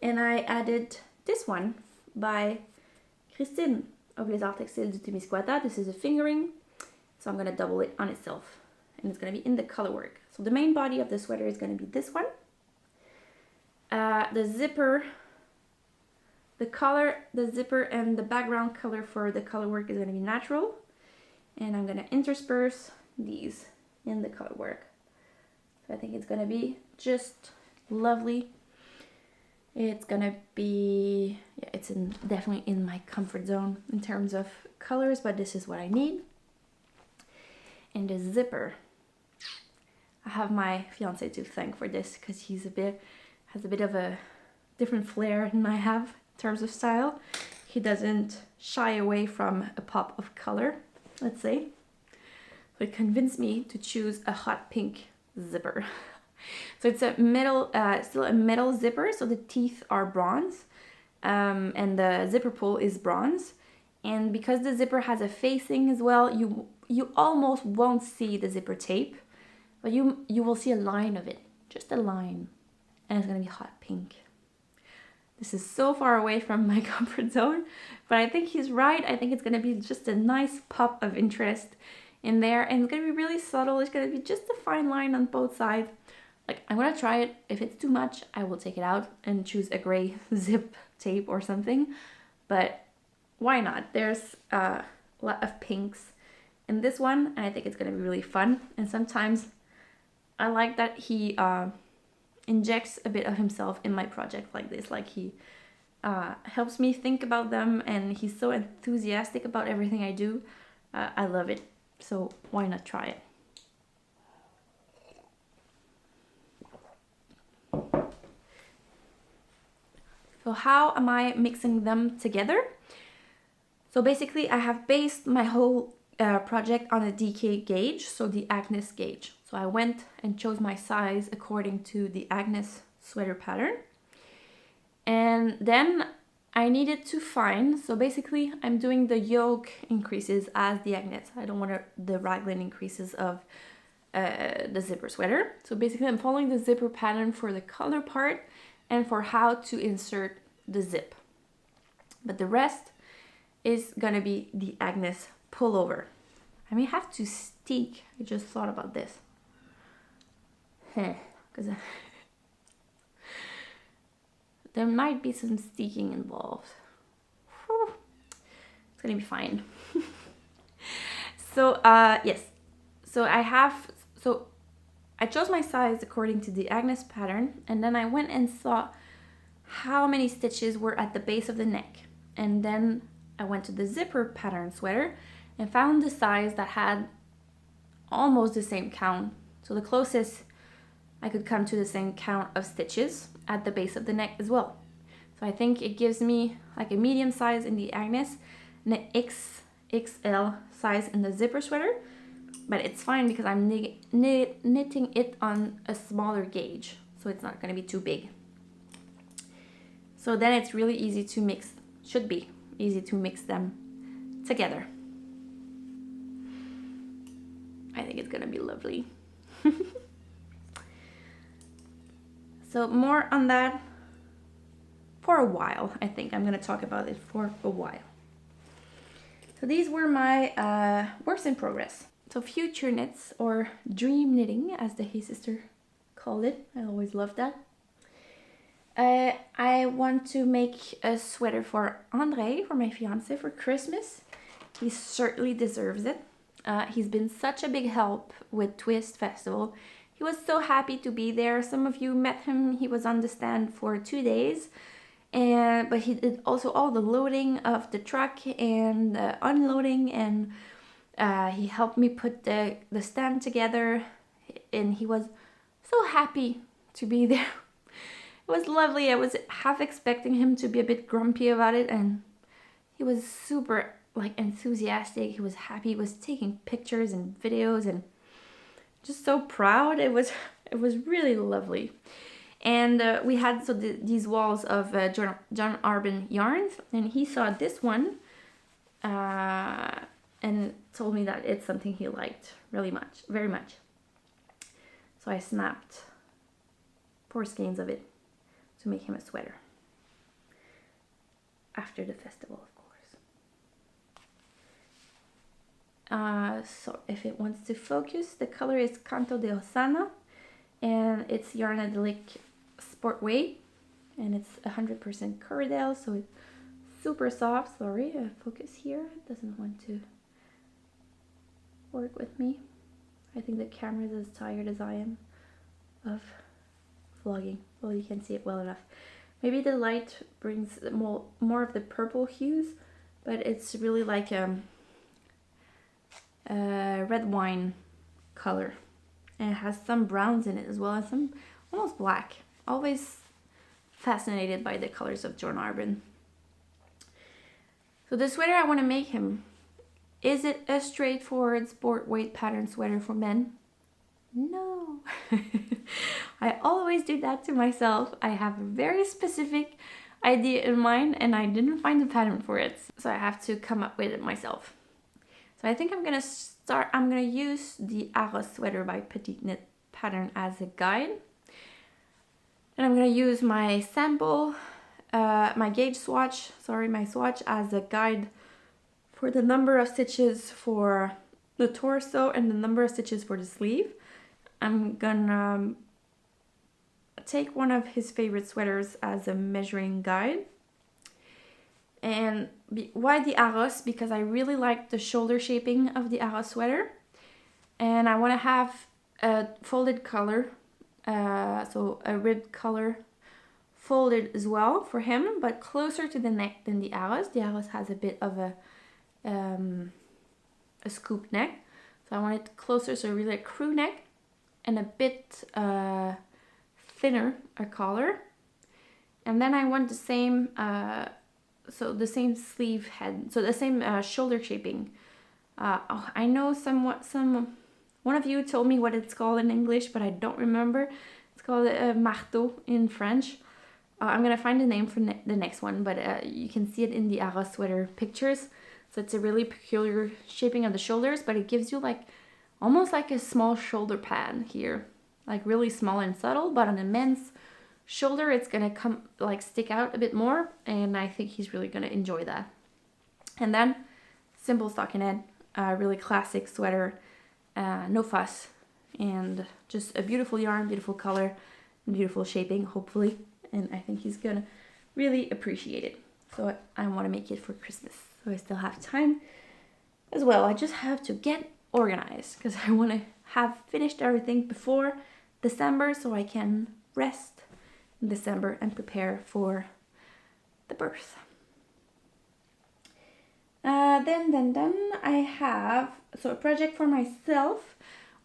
And I added this one by Christine of Les Arts Textiles du Témiscouata. This is a fingering. So I'm going to double it on itself. And it's going to be in the color work. So the main body of the sweater is going to be this one. The zipper, the color, the zipper, and the background color for the color work is going to be natural. And I'm going to intersperse these in the color work. So I think it's going to be just lovely. It's gonna be, yeah, it's definitely in my comfort zone in terms of colors, but this is what I need. And the zipper, I have my fiance to thank for this because has a bit of a different flair than I have in terms of style. He doesn't shy away from a pop of color, let's say. So it convinced me to choose a hot pink zipper. So it's a metal, still a metal zipper, so the teeth are bronze, and the zipper pull is bronze. And because the zipper has a facing as well, you almost won't see the zipper tape, but you will see a line of it, just a line, and it's gonna be hot pink. This is so far away from my comfort zone, but I think he's right. I think it's gonna be just a nice pop of interest in there, and it's gonna be really subtle. It's gonna be just a fine line on both sides. Like, I'm gonna try it. If it's too much, I will take it out and choose a gray zip tape or something, but why not? There's a lot of pinks in this one, and I think it's gonna be really fun. And sometimes I like that he injects a bit of himself in my project like this. Like, he helps me think about them, and he's so enthusiastic about everything I do. I love it, so why not try it? So how am I mixing them together? So basically I have based my whole project on a DK gauge, so the Agnes gauge. So I went and chose my size according to the Agnes sweater pattern. And then I needed to find, so basically I'm doing the yoke increases as the Agnes. I don't want the raglan increases of the zipper sweater. So basically I'm following the zipper pattern for the collar part and for how to insert the zip. But the rest is gonna be the Agnes pullover. I may have to steek. I just thought about this. Because there might be some steeking involved. Whew. It's gonna be fine. So yes, so I chose my size according to the Agnes pattern, and then I went and saw how many stitches were at the base of the neck, and then I went to the zipper pattern sweater and found the size that had almost the same count. So the closest I could come to the same count of stitches at the base of the neck as well. So I think it gives me like a medium size in the Agnes and an XXL size in the zipper sweater, but it's fine because I'm knitting it on a smaller gauge, so it's not going to be too big. So then it's really easy to mix, should be easy to mix them together. I think it's gonna be lovely. So more on that for a while. I think I'm gonna talk about it for a while. So these were my works in progress. So future knits, or dream knitting as the Hey Sister called it. I always loved that. I want to make a sweater for André, for my fiance, for Christmas. He certainly deserves it. He's been such a big help with Twist Festival. He was so happy to be there. Some of you met him. He was on the stand for 2 days. But he did also all the loading of the truck and the unloading, and he helped me put the stand together, and he was so happy to be there. It was lovely. I was half expecting him to be a bit grumpy about it, and he was super enthusiastic. He was happy. He was taking pictures and videos and just so proud. It was really lovely. And we had these walls of John Arbin yarns, and he saw this one and told me that it's something he liked really much, very much. So I snapped 4 skeins of it to make him a sweater after the festival, of course. So if it wants to focus, the color is Canto de Osana, and it's Yarnadelic Sport Weight, and it's 100% Corridel, so it's super soft. Sorry, focus here. It doesn't want to work with me. I think the camera is as tired as I am of vlogging. Well, you can see it well enough. Maybe the light brings more of the purple hues, but it's really like a red wine color. And it has some browns in it as well as some almost black. Always fascinated by the colors of John Arbin. So the sweater I want to make him, is it a straightforward sport weight pattern sweater for men? No. I always do that to myself. I have a very specific idea in mind and I didn't find the pattern for it. So I have to come up with it myself. So I think I'm gonna use the Arros sweater by Petite knit pattern as a guide. And I'm gonna use my sample, my gauge swatch, my swatch as a guide for the number of stitches for the torso and the number of stitches for the sleeve. I'm gonna take one of his favorite sweaters as a measuring guide. And why the Arros? Because I really like the shoulder shaping of the Arros sweater. And I want to have a folded collar, so a ribbed collar folded as well for him, but closer to the neck than the Arros. The Arros has a bit of a scoop neck. So I want it closer, so really a crew neck and a bit thinner a collar. And then I want the same the same sleeve head, so the same shoulder shaping. I know one of you told me what it's called in English, but I don't remember. It's called marteau in French. I'm gonna find the name for the next one, but you can see it in the Arros sweater pictures. So it's a really peculiar shaping of the shoulders, but it gives you like almost like a small shoulder pad here, like really small and subtle, but on a men's shoulder it's gonna come like stick out a bit more, and I think he's really gonna enjoy that. And then simple stockinette, really classic sweater, no fuss, and just a beautiful yarn, beautiful color, beautiful shaping hopefully, and I think he's gonna really appreciate it. So I want to make it for Christmas, so I still have time as well. I just have to get organized because I want to have finished everything before December so I can rest in December and prepare for the birth. Then I have a project for myself.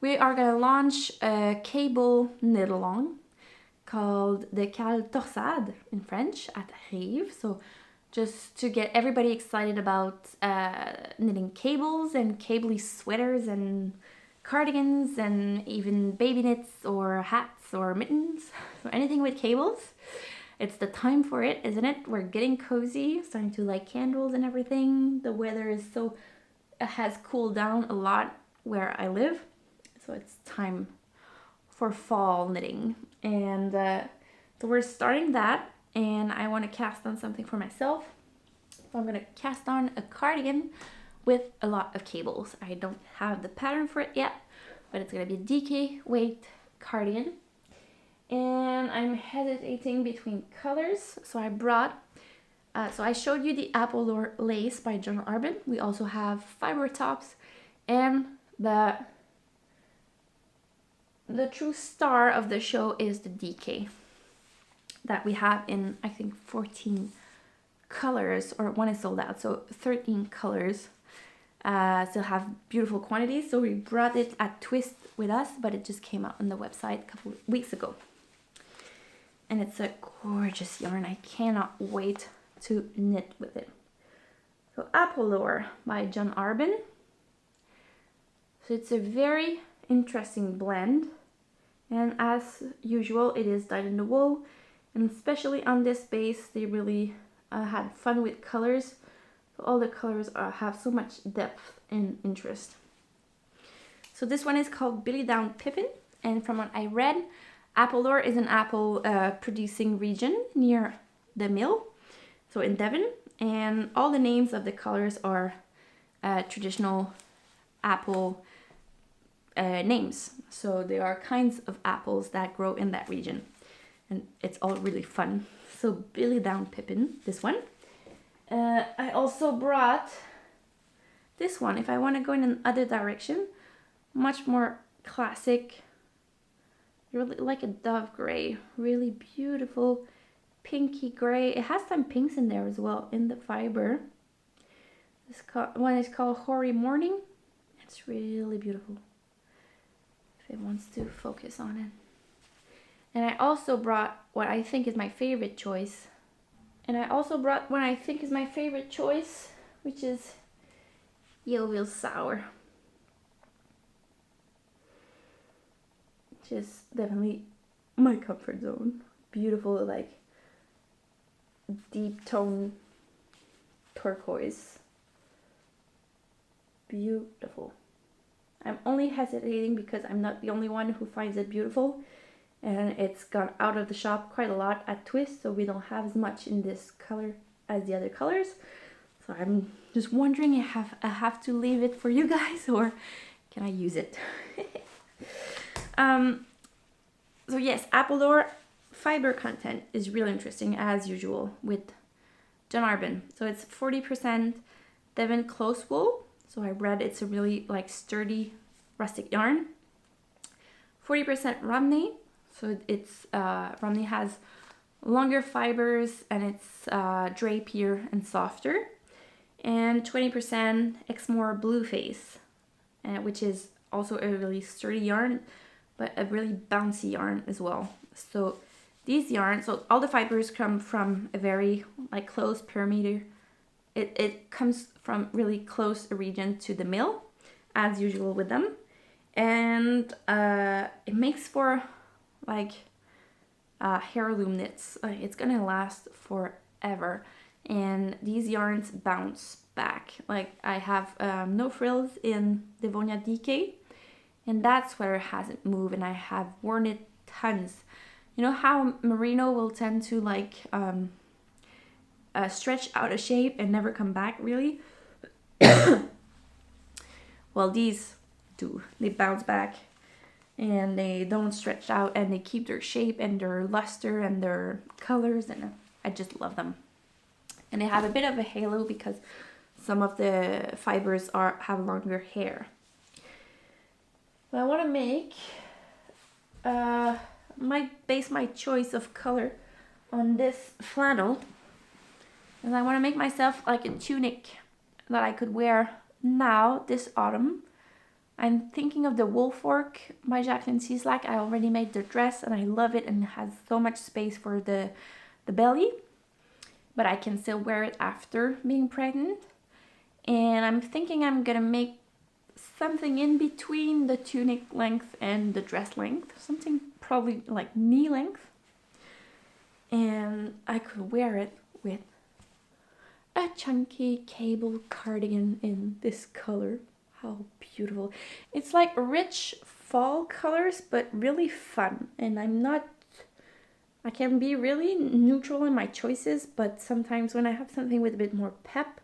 We are gonna launch a cable knit along called the Cale Torsade in French at Rives. So just to get everybody excited about knitting cables and cabley sweaters and cardigans and even baby knits or hats or mittens, so anything with cables. It's the time for it, isn't it? We're getting cozy, starting to light candles and everything. The weather has cooled down a lot where I live, so it's time for fall knitting. And so we're starting that, and I want to cast on something for myself. So I'm going to cast on a cardigan with a lot of cables. I don't have the pattern for it yet, but it's going to be a DK weight cardigan. And I'm hesitating between colors, so I brought, so I showed you the Apple lace by John Arbin. We also have fiber tops, and the true star of the show is the DK that we have in, I think, 14 colors, or one is sold out, so 13 colors. Still have beautiful quantities, so we brought it at Twist with us, but it just came out on the website a couple of weeks ago. And it's a gorgeous yarn. I cannot wait to knit with it. So Pullover by John Arbin. So it's a very interesting blend, and as usual it is dyed in the wool, and especially on this base they really had fun with colors. So all the colors have so much depth and interest. So this one is called Billy Down Pippin, and from what I read, Pullover is an apple producing region near the mill, so in Devon, and all the names of the colors are traditional apple names. So there are kinds of apples that grow in that region, and it's all really fun. So Billy Down Pippin, this one. I also brought this one if I want to go in another direction, much more classic, really like a dove gray, really beautiful pinky gray. It has some pinks in there as well in the fiber. This one is called Hoary Morning. It's really beautiful. If it wants to focus on it. And I also brought what I think is my favorite choice. Which is Yellowville Sour. Which is definitely my comfort zone. Beautiful, like deep tone turquoise. Beautiful. I'm only hesitating because I'm not the only one who finds it beautiful, and it's gone out of the shop quite a lot at Twist, so we don't have as much in this color as the other colors. So I'm just wondering if I have to leave it for you guys, or can I use it? So yes, Appledore fiber content is really interesting as usual with John Arbon. So it's 40% Devon close wool. So I read it's a really like sturdy rustic yarn. 40% Romney. So it's Romney has longer fibers and it's drapier and softer. And 20% Exmoor Blueface, which is also a really sturdy yarn, but a really bouncy yarn as well. So these yarns, so all the fibers come from a very like close perimeter. It comes from really close a region to the mill, as usual with them. And it makes for like heirloom knits. It's gonna last forever. And these yarns bounce back. Like I have no frills in Devonia DK, and that's where it hasn't moved, and I have worn it tons. You know how merino will tend to like stretch out of shape and never come back really? Well, these do. They bounce back and they don't stretch out, and they keep their shape and their luster and their colors, and I just love them. And they have a bit of a halo because some of the fibers have longer hair. But I want to make base my choice of color on this flannel, and I want to make myself like a tunic that I could wear now this autumn. I'm thinking of the Woolfork by Jacqueline Cieslak. I already made the dress and I love it, and it has so much space for the belly, but I can still wear it after being pregnant. And I'm thinking I'm gonna make something in between the tunic length and the dress length, something probably like knee length, and I could wear it with a chunky cable cardigan in this color. How beautiful. It's like rich fall colors, but really fun. And I can be really neutral in my choices, but sometimes when I have something with a bit more pep,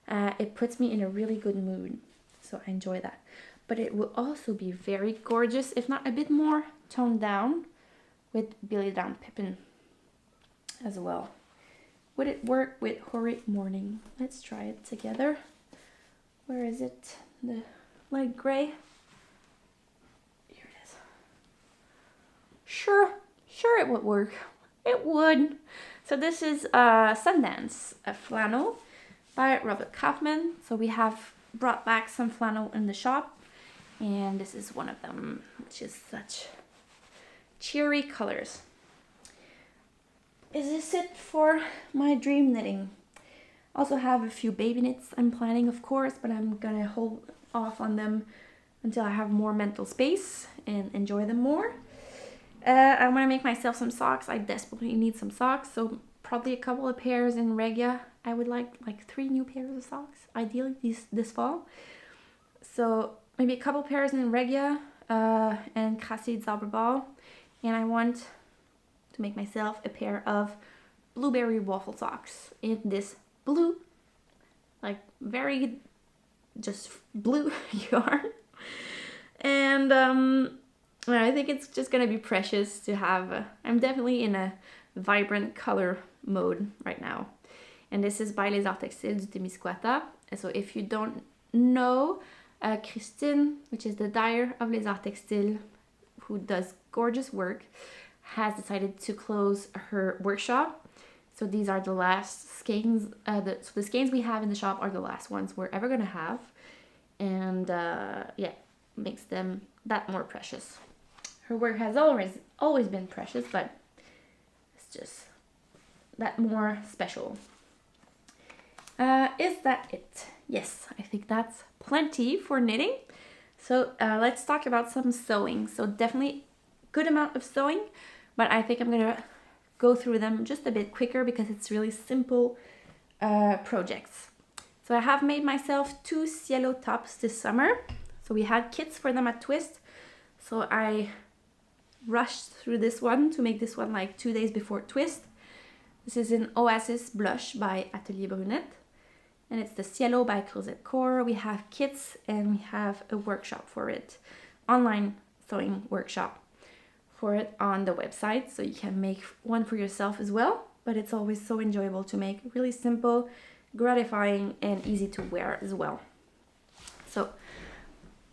it puts me in a really good mood. So I enjoy that. But it will also be very gorgeous, if not a bit more toned down, with Billy Down Pippin as well. Would it work with Hoary Morning? Let's try it together. Where is it? The light gray. Here it is. Sure it would work. It would. So this is Sundance, a flannel by Robert Kaufman. So we have brought back some flannel in the shop, and this is one of them, which is such cheery colors. Is this it for my dream knitting? Also have a few baby knits I'm planning, of course, but I'm gonna hold off on them until I have more mental space and enjoy them more. I want to make myself some socks. I desperately need some socks, so probably a couple of pairs in Regia. I would like 3 new pairs of socks, ideally this fall. So maybe a couple pairs in Regia and Crassi Zauberball. And I want to make myself a pair of blueberry waffle socks in this blue, like very just blue yarn. And I think it's just gonna be precious to have. I'm definitely in a vibrant color mode right now. And this is by Les Arts Textiles du Témiscouata. So if you don't know, Christine, which is the dyer of Les Arts Textiles, who does gorgeous work, has decided to close her workshop. So these are the last skeins. So the skeins we have in the shop are the last ones we're ever gonna have, and yeah, makes them that more precious. Her work has always been precious, but it's just that more special. Is that it? Yes, I think that's plenty for knitting. So let's talk about some sewing. So definitely good amount of sewing, but I think I'm gonna go through them just a bit quicker because it's really simple projects. So I have made myself 2 cielo tops this summer. So we had kits for them at Twist. So I rushed through this one to make this one like 2 days before Twist. This is an Oasis Blush by Atelier Brunette. And it's the Cielo by Crozet Core. We have kits and we have a workshop for it. Online sewing workshop for it on the website. So you can make one for yourself as well. But it's always so enjoyable to make. Really simple, gratifying, and easy to wear as well. So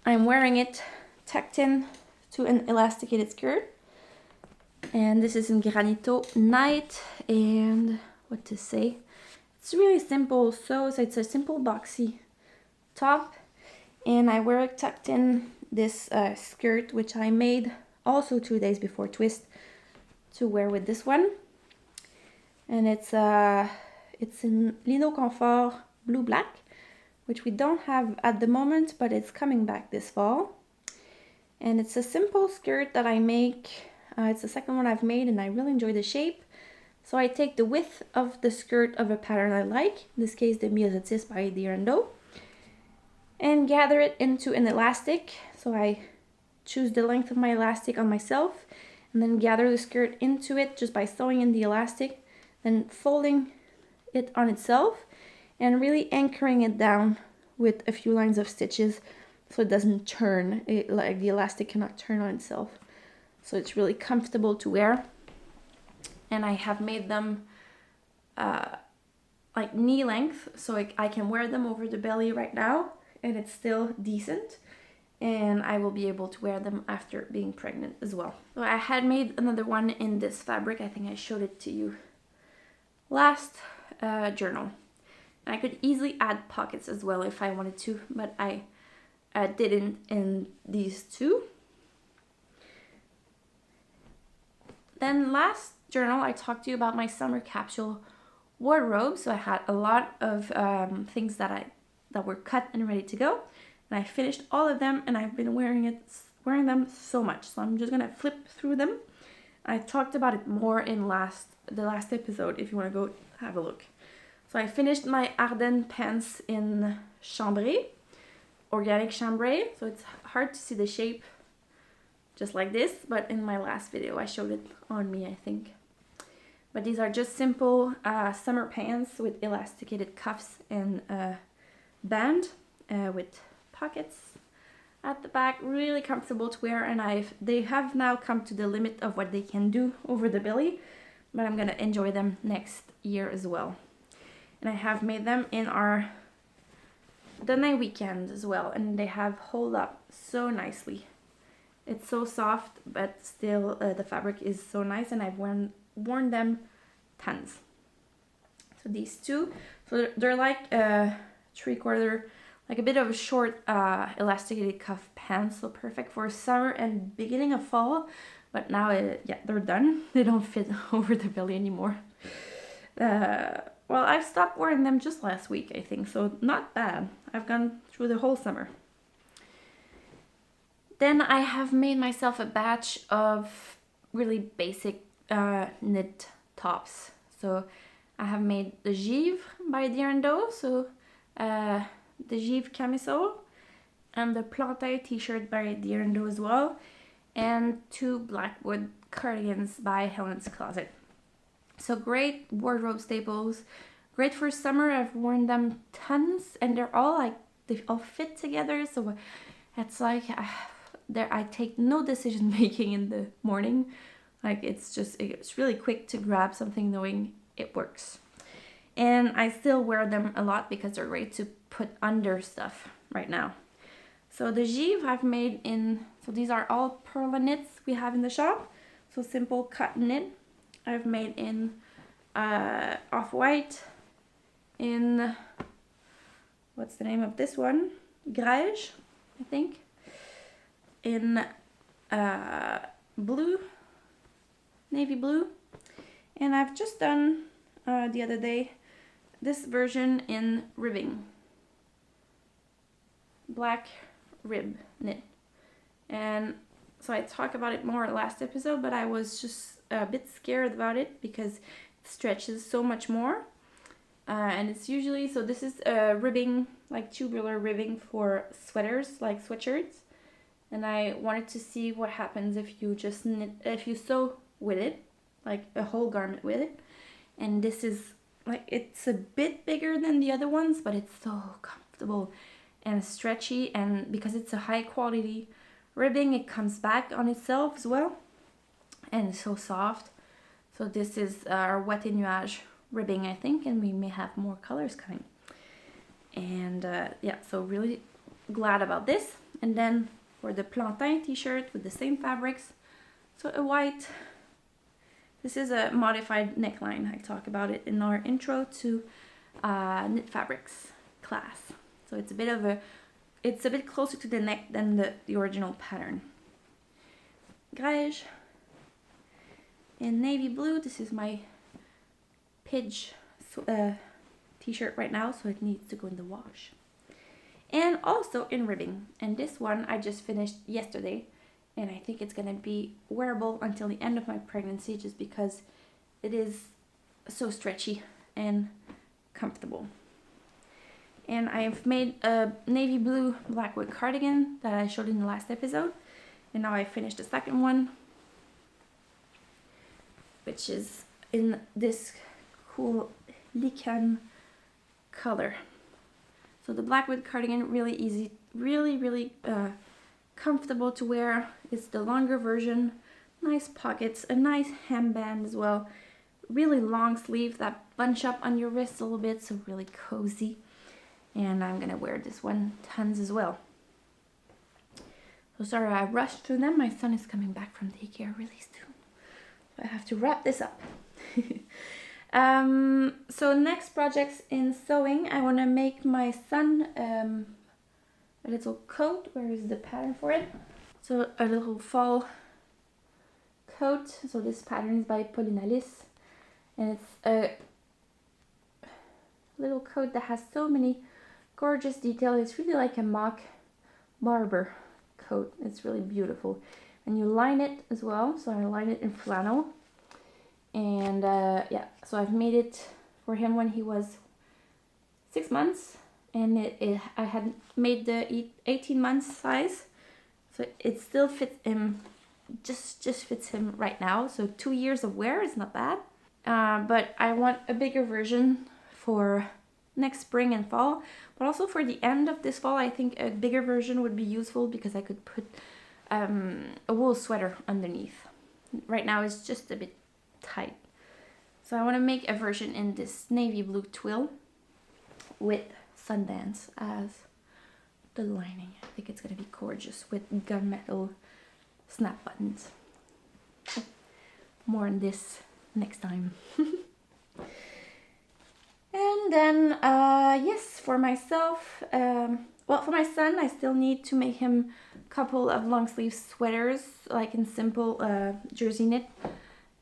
I'm wearing it tucked in to an elasticated skirt. And this is in Granito Night. And what to say? It's really simple. So it's a simple boxy top. And I wear it tucked in this skirt, which I made also 2 days before Twist to wear with this one. And it's in Lino Confort Blue Black, which we don't have at the moment, but it's coming back this fall. And it's a simple skirt that I make. It's the second one I've made and I really enjoy the shape. So I take the width of the skirt of a pattern I like, in this case the Myosotis by Dirando, and gather it into an elastic. So I choose the length of my elastic on myself and then gather the skirt into it just by sewing in the elastic, then folding it on itself and really anchoring it down with a few lines of stitches so it doesn't turn, like the elastic cannot turn on itself. So it's really comfortable to wear. And I have made them like knee length, so I can wear them over the belly right now and it's still decent. And I will be able to wear them after being pregnant as well. So I had made another one in this fabric. I think I showed it to you last journal. I could easily add pockets as well if I wanted to, but I didn't in these two. Then last journal, I talked to you about my summer capsule wardrobe. So I had a lot of things that were cut and ready to go. And I finished all of them and I've been wearing them so much. So I'm just gonna flip through them. I talked about it more in the last episode if you want to go have a look. So I finished my Ardennes pants in chambray, organic chambray. So it's hard to see the shape just like this, but in my last video I showed it on me, I think. But these are just simple summer pants with elasticated cuffs and band with pockets at the back. Really comfortable to wear, and they have now come to the limit of what they can do over the belly, but I'm gonna enjoy them next year as well. And I have made them in our Donnay weekend as well, and they have hold up so nicely. It's so soft, but still the fabric is so nice, and I've worn them tons. So these two, so they're like 3/4, like a bit of a short elasticated cuff pants, so perfect for summer and beginning of fall. But now, yeah, they're done. They don't fit over the belly anymore. Well, I've stopped wearing them just last week, I think, so not bad. I've gone through the whole summer. Then I have made myself a batch of really basic knit tops. So I have made the Gives by Dirando, so the Gives camisole, and the Plantain t-shirt by Dirando as well, and 2 Blackwood cardigans by Helen's Closet. So great wardrobe staples, great for summer. I've worn them tons, and they all fit together. So it's like I take no decision making in the morning. Like it's really quick to grab something knowing it works. And I still wear them a lot because they're great to put under stuff right now. So the Gives I've made so these are all perla knits we have in the shop. So simple cotton knit. I've made in off-white in, what's the name of this one? Rives, I think. In blue, navy blue. And I've just done the other day this version in ribbing. Black rib knit. And so I talked about it more last episode, but I was just a bit scared about it because it stretches so much more. And it's usually, so this is ribbing, like tubular ribbing for sweaters, like sweatshirts. And I wanted to see what happens if you just knit, if you sew with it, like a whole garment with it. And this is like, it's a bit bigger than the other ones, but it's so comfortable and stretchy, and because it's a high quality ribbing, it comes back on itself as well, and it's so soft. So this is our Wet et Nuage ribbing, I think, and we may have more colors coming. And yeah, so really glad about this. And then for the plantain t-shirt with the same fabrics, so a white, this is a modified neckline. I talk about it in our intro to knit fabrics class. So it's a bit of it's a bit closer to the neck than the original pattern. Grège in navy blue. This is my Pidge t-shirt right now, so it needs to go in the wash. And also in ribbing. And this one I just finished yesterday, and I think it's gonna be wearable until the end of my pregnancy, just because it is so stretchy and comfortable. And I have made a navy blue blackwood cardigan that I showed in the last episode. And now I finished the second one, which is in this cool lichen color. So the blackwood cardigan, really easy, really comfortable to wear. It's the longer version, nice pockets, a nice hemband as well. Really long sleeve that bunch up on your wrist a little bit, so really cozy. And I'm gonna wear this one tons as well. So sorry I rushed through them. My son is coming back from daycare really soon, so I have to wrap this up. So next projects in sewing, I want to make my son a little coat. Where is the pattern for it? So a little fall coat. So this pattern is by Polinalis, and it's a little coat that has so many gorgeous details. It's really like a mock barber coat. It's really beautiful, and you line it as well. So I line it in flannel, and yeah, so I've made it for him when he was 6 months, and I had made the 18 months size, so it still fits him, just fits him right now. So 2 years of wear is not bad, but I want a bigger version for next spring and fall, but also for the end of this fall. I think a bigger version would be useful because I could put a wool sweater underneath. Right now it's just a bit tight, so I want to make a version in this navy blue twill with Sundance as the lining. I think it's gonna be gorgeous with gunmetal snap buttons. More on this next time. And then, yes, for myself, well, for my son, I still need to make him a couple of long sleeve sweaters, like in simple jersey knit.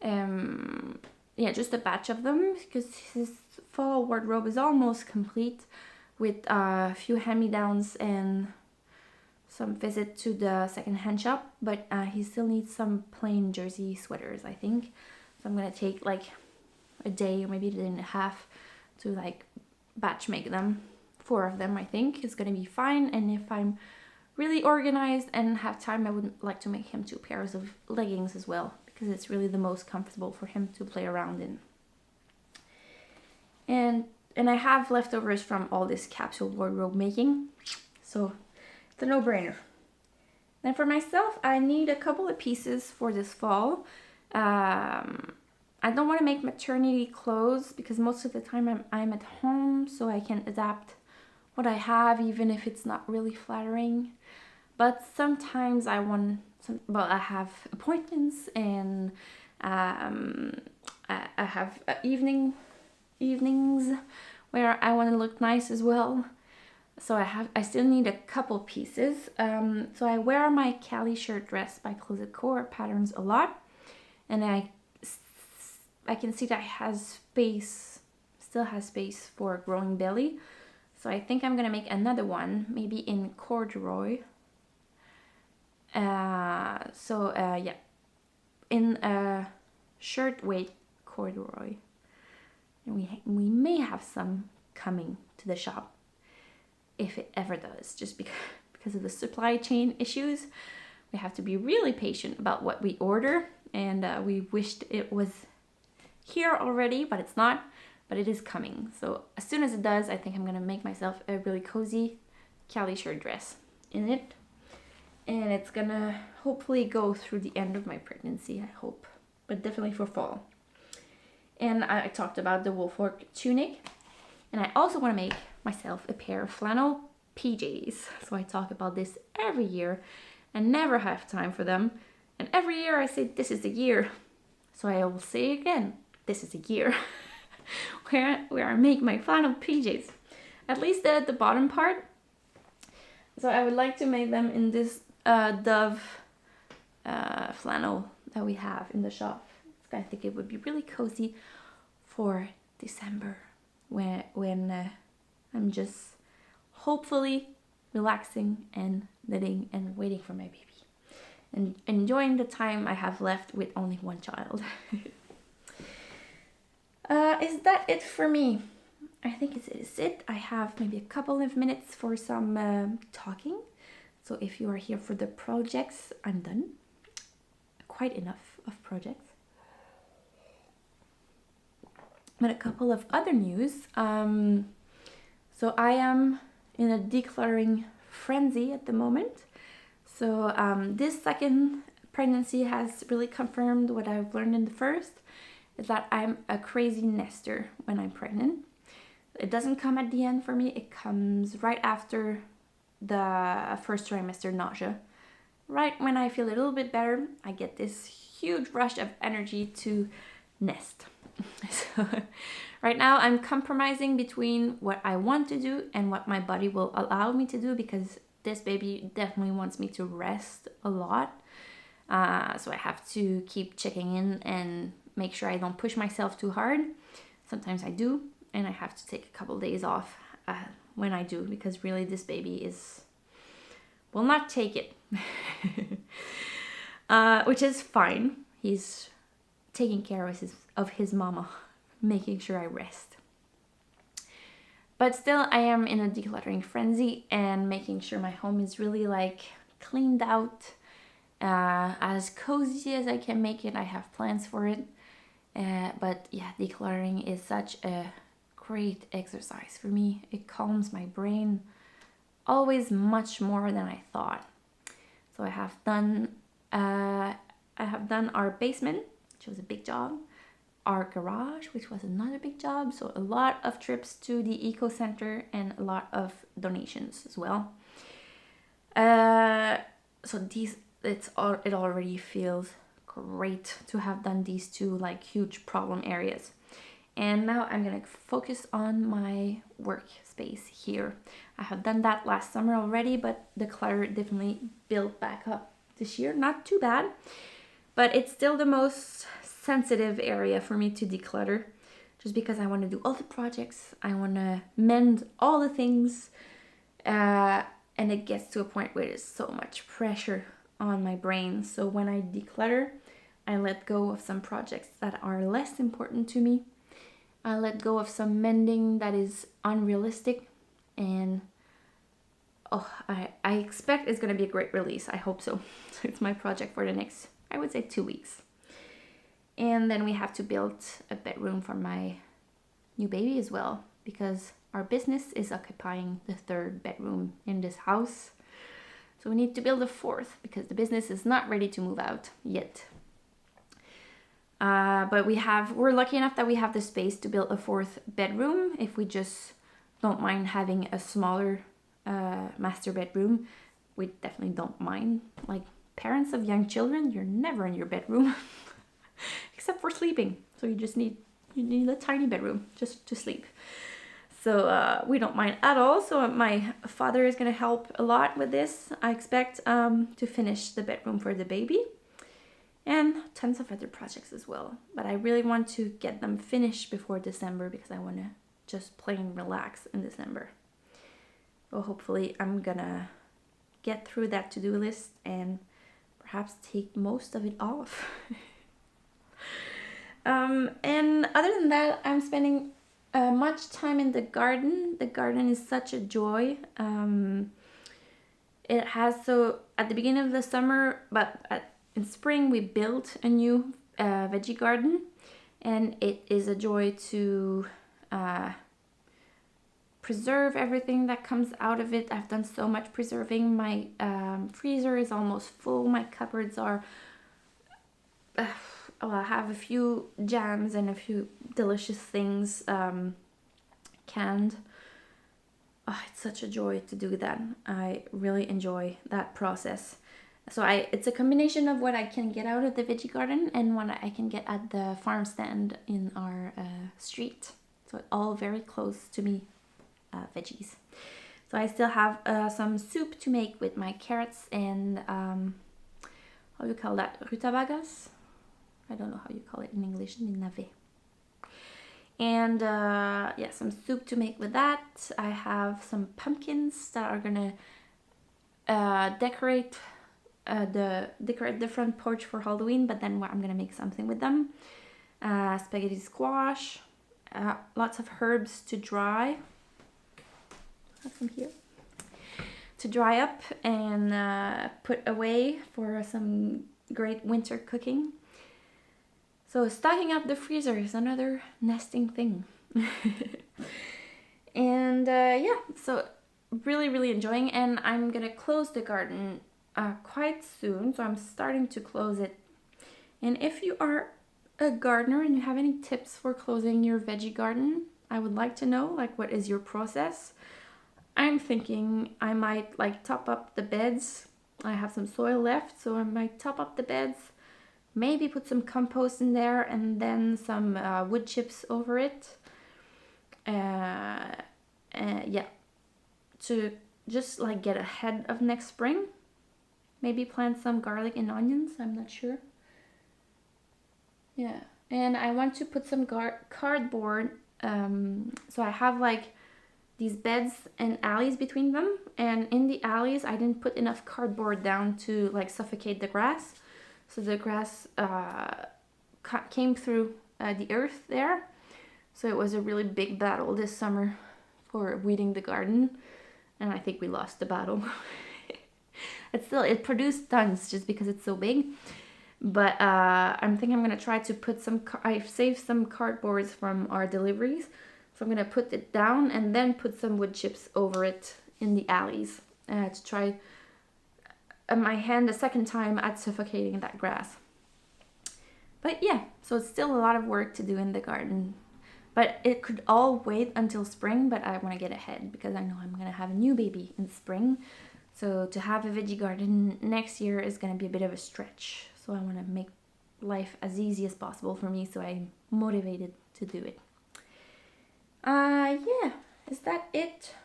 Yeah, just a batch of them, because his fall wardrobe is almost complete, with a few hand-me-downs and some visit to the second-hand shop, but he still needs some plain jersey sweaters, I think. So I'm gonna take like a day or maybe a day and a half to like batch make them. 4 of them, I think, is gonna be fine. And if I'm really organized and have time, I would like to make him 2 pairs of leggings as well, because it's really the most comfortable for him to play around in. And I have leftovers from all this capsule wardrobe making, so it's a no-brainer. Then for myself, I need a couple of pieces for this fall. I don't want to make maternity clothes because most of the time I'm at home, so I can adapt what I have even if it's not really flattering. But sometimes I have appointments, and I have evenings where I want to look nice as well. So I still need a couple pieces. So I wear my Cali shirt dress by Closet Core patterns a lot, and I can see that still has space for growing belly. So I think I'm gonna make another one, maybe in corduroy. Yeah, in a shirt weight corduroy, and we may have some coming to the shop if it ever does, just because of the supply chain issues. We have to be really patient about what we order, and we wished it was here already, but it's not, but it is coming. So as soon as it does, I think I'm gonna make myself a really cozy Cali shirt dress in it, and it's gonna hopefully go through the end of my pregnancy, I hope, but definitely for fall. And I talked about the wool fork tunic, and I also want to make myself a pair of flannel PJs. So I talk about this every year and never have time for them, and every year I say this is the year, so I will say again, this is a year where I make my flannel PJs, at least the bottom part. So I would like to make them in this Dove flannel that we have in the shop. I think it would be really cozy for December when I'm just hopefully relaxing and knitting and waiting for my baby and enjoying the time I have left with only one child. Is that it for me? I think it is it. I have maybe a couple of minutes for some talking. So if you are here for the projects, I'm done. Quite enough of projects. But a couple of other news. So I am in a decluttering frenzy at the moment. So this second pregnancy has really confirmed what I've learned in the first, is that I'm a crazy nester when I'm pregnant. It doesn't come at the end for me. It comes right after the first trimester nausea. Right when I feel a little bit better, I get this huge rush of energy to nest. So right now I'm compromising between what I want to do and what my body will allow me to do, because this baby definitely wants me to rest a lot. So I have to keep checking in and make sure I don't push myself too hard. Sometimes I do, and I have to take a couple days off when I do, because really this baby will not take it. Which is fine. He's taking care of his mama, making sure I rest. But still, I am in a decluttering frenzy and making sure my home is really like cleaned out, as cozy as I can make it. I have plans for it. But yeah, decluttering is such a great exercise for me. It calms my brain always much more than I thought. So I have done our basement, which was a big job, our garage, which was another big job. So a lot of trips to the eco center and a lot of donations as well. So it already feels great to have done these two like huge problem areas. And now I'm gonna focus on my workspace here. I have done that last summer already, but the clutter definitely built back up this year. Not too bad, but it's still the most sensitive area for me to declutter, just because I want to do all the projects. I want to mend all the things, and it gets to a point where there's so much pressure on my brain. So when I declutter, I let go of some projects that are less important to me. I let go of some mending that is unrealistic, and I expect it's going to be a great release. I hope so. It's my project for the next, I would say, 2 weeks. And then we have to build a bedroom for my new baby as well, because our business is occupying the 3rd bedroom in this house. So we need to build a 4th, because the business is not ready to move out yet. But we're lucky enough that we have the space to build a 4th bedroom if we just don't mind having a smaller master bedroom. We definitely don't mind. Like parents of young children, you're never in your bedroom except for sleeping. So you need a tiny bedroom just to sleep. So we don't mind at all. So my father is going to help a lot with this. I expect to finish the bedroom for the baby and tons of other projects as well. But I really want to get them finished before December because I want to just plain relax in December. Well, hopefully I'm gonna get through that to-do list and perhaps take most of it off. And other than that, I'm spending much time in the garden. The garden is such a joy. It has, so at the beginning of the summer, in spring we built a new veggie garden, and it is a joy to preserve everything that comes out of it. I've done so much preserving. My freezer is almost full. My cupboards are I have a few jams and a few delicious things canned. Oh, it's such a joy to do that. I really enjoy that process. So it's a combination of what I can get out of the veggie garden and what I can get at the farm stand in our street. So it's all very close to me, veggies. So I still have some soup to make with my carrots and how do you call that? Rutabagas? I don't know how you call it in English, navet. And yeah, some soup to make with that. I have some pumpkins that are gonna decorate the front porch for Halloween, but then I'm gonna make something with them. Spaghetti squash, lots of herbs to dry. I have some here. To dry up and put away for some great winter cooking. So stocking up the freezer is another nesting thing. And yeah, so really enjoying, and I'm gonna close the garden quite soon, so I'm starting to close it. And if you are a gardener and you have any tips for closing your veggie garden, I would like to know, like, what is your process? I'm thinking I might like top up the beds. I have some soil left, so I might top up the beds, maybe put some compost in there and then some wood chips over it. Yeah, to just like get ahead of next spring. Maybe plant some garlic and onions, I'm not sure. Yeah, and I want to put some cardboard. So I have like these beds and alleys between them, and in the alleys I didn't put enough cardboard down to like suffocate the grass. So the grass came through the earth there. So it was a really big battle this summer for weeding the garden. And I think we lost the battle. It produced tons just because it's so big. But I'm thinking I'm going to try to put I've saved some cardboards from our deliveries. So I'm going to put it down and then put some wood chips over it in the alleys to try my hand a second time at suffocating that grass. But yeah, so it's still a lot of work to do in the garden. But it could all wait until spring, but I want to get ahead because I know I'm going to have a new baby in spring. So to have a veggie garden next year is going to be a bit of a stretch. So I want to make life as easy as possible for me, so I'm motivated to do it. Yeah, is that it?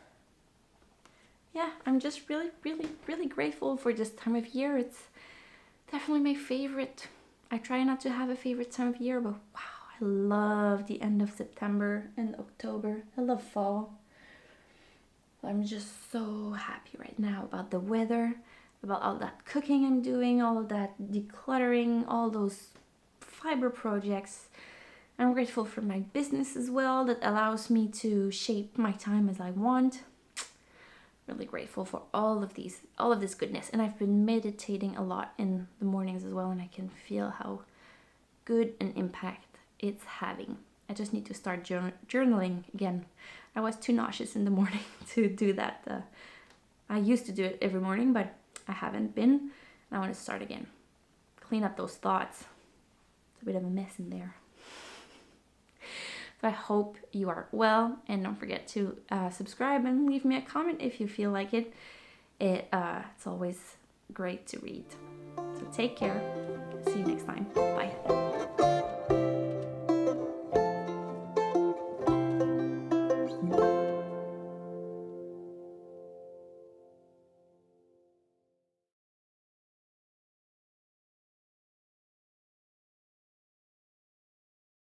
Yeah, I'm just really grateful for this time of year. It's definitely my favorite. I try not to have a favorite time of year, but wow, I love the end of September and October. I love fall. I'm just so happy right now about the weather, about all that cooking I'm doing, all of that decluttering, all those fiber projects. I'm grateful for my business as well that allows me to shape my time as I want. Really grateful for all of this goodness. And I've been meditating a lot in the mornings as well, and I can feel how good an impact it's having. I just need to start journaling again. I was too nauseous in the morning to do that. I used to do it every morning, but I haven't been. And I want to start again. Clean up those thoughts. It's a bit of a mess in there. So I hope you are well, and don't forget to subscribe and leave me a comment if you feel like it. It's always great to read. So take care. See you next time. Bye.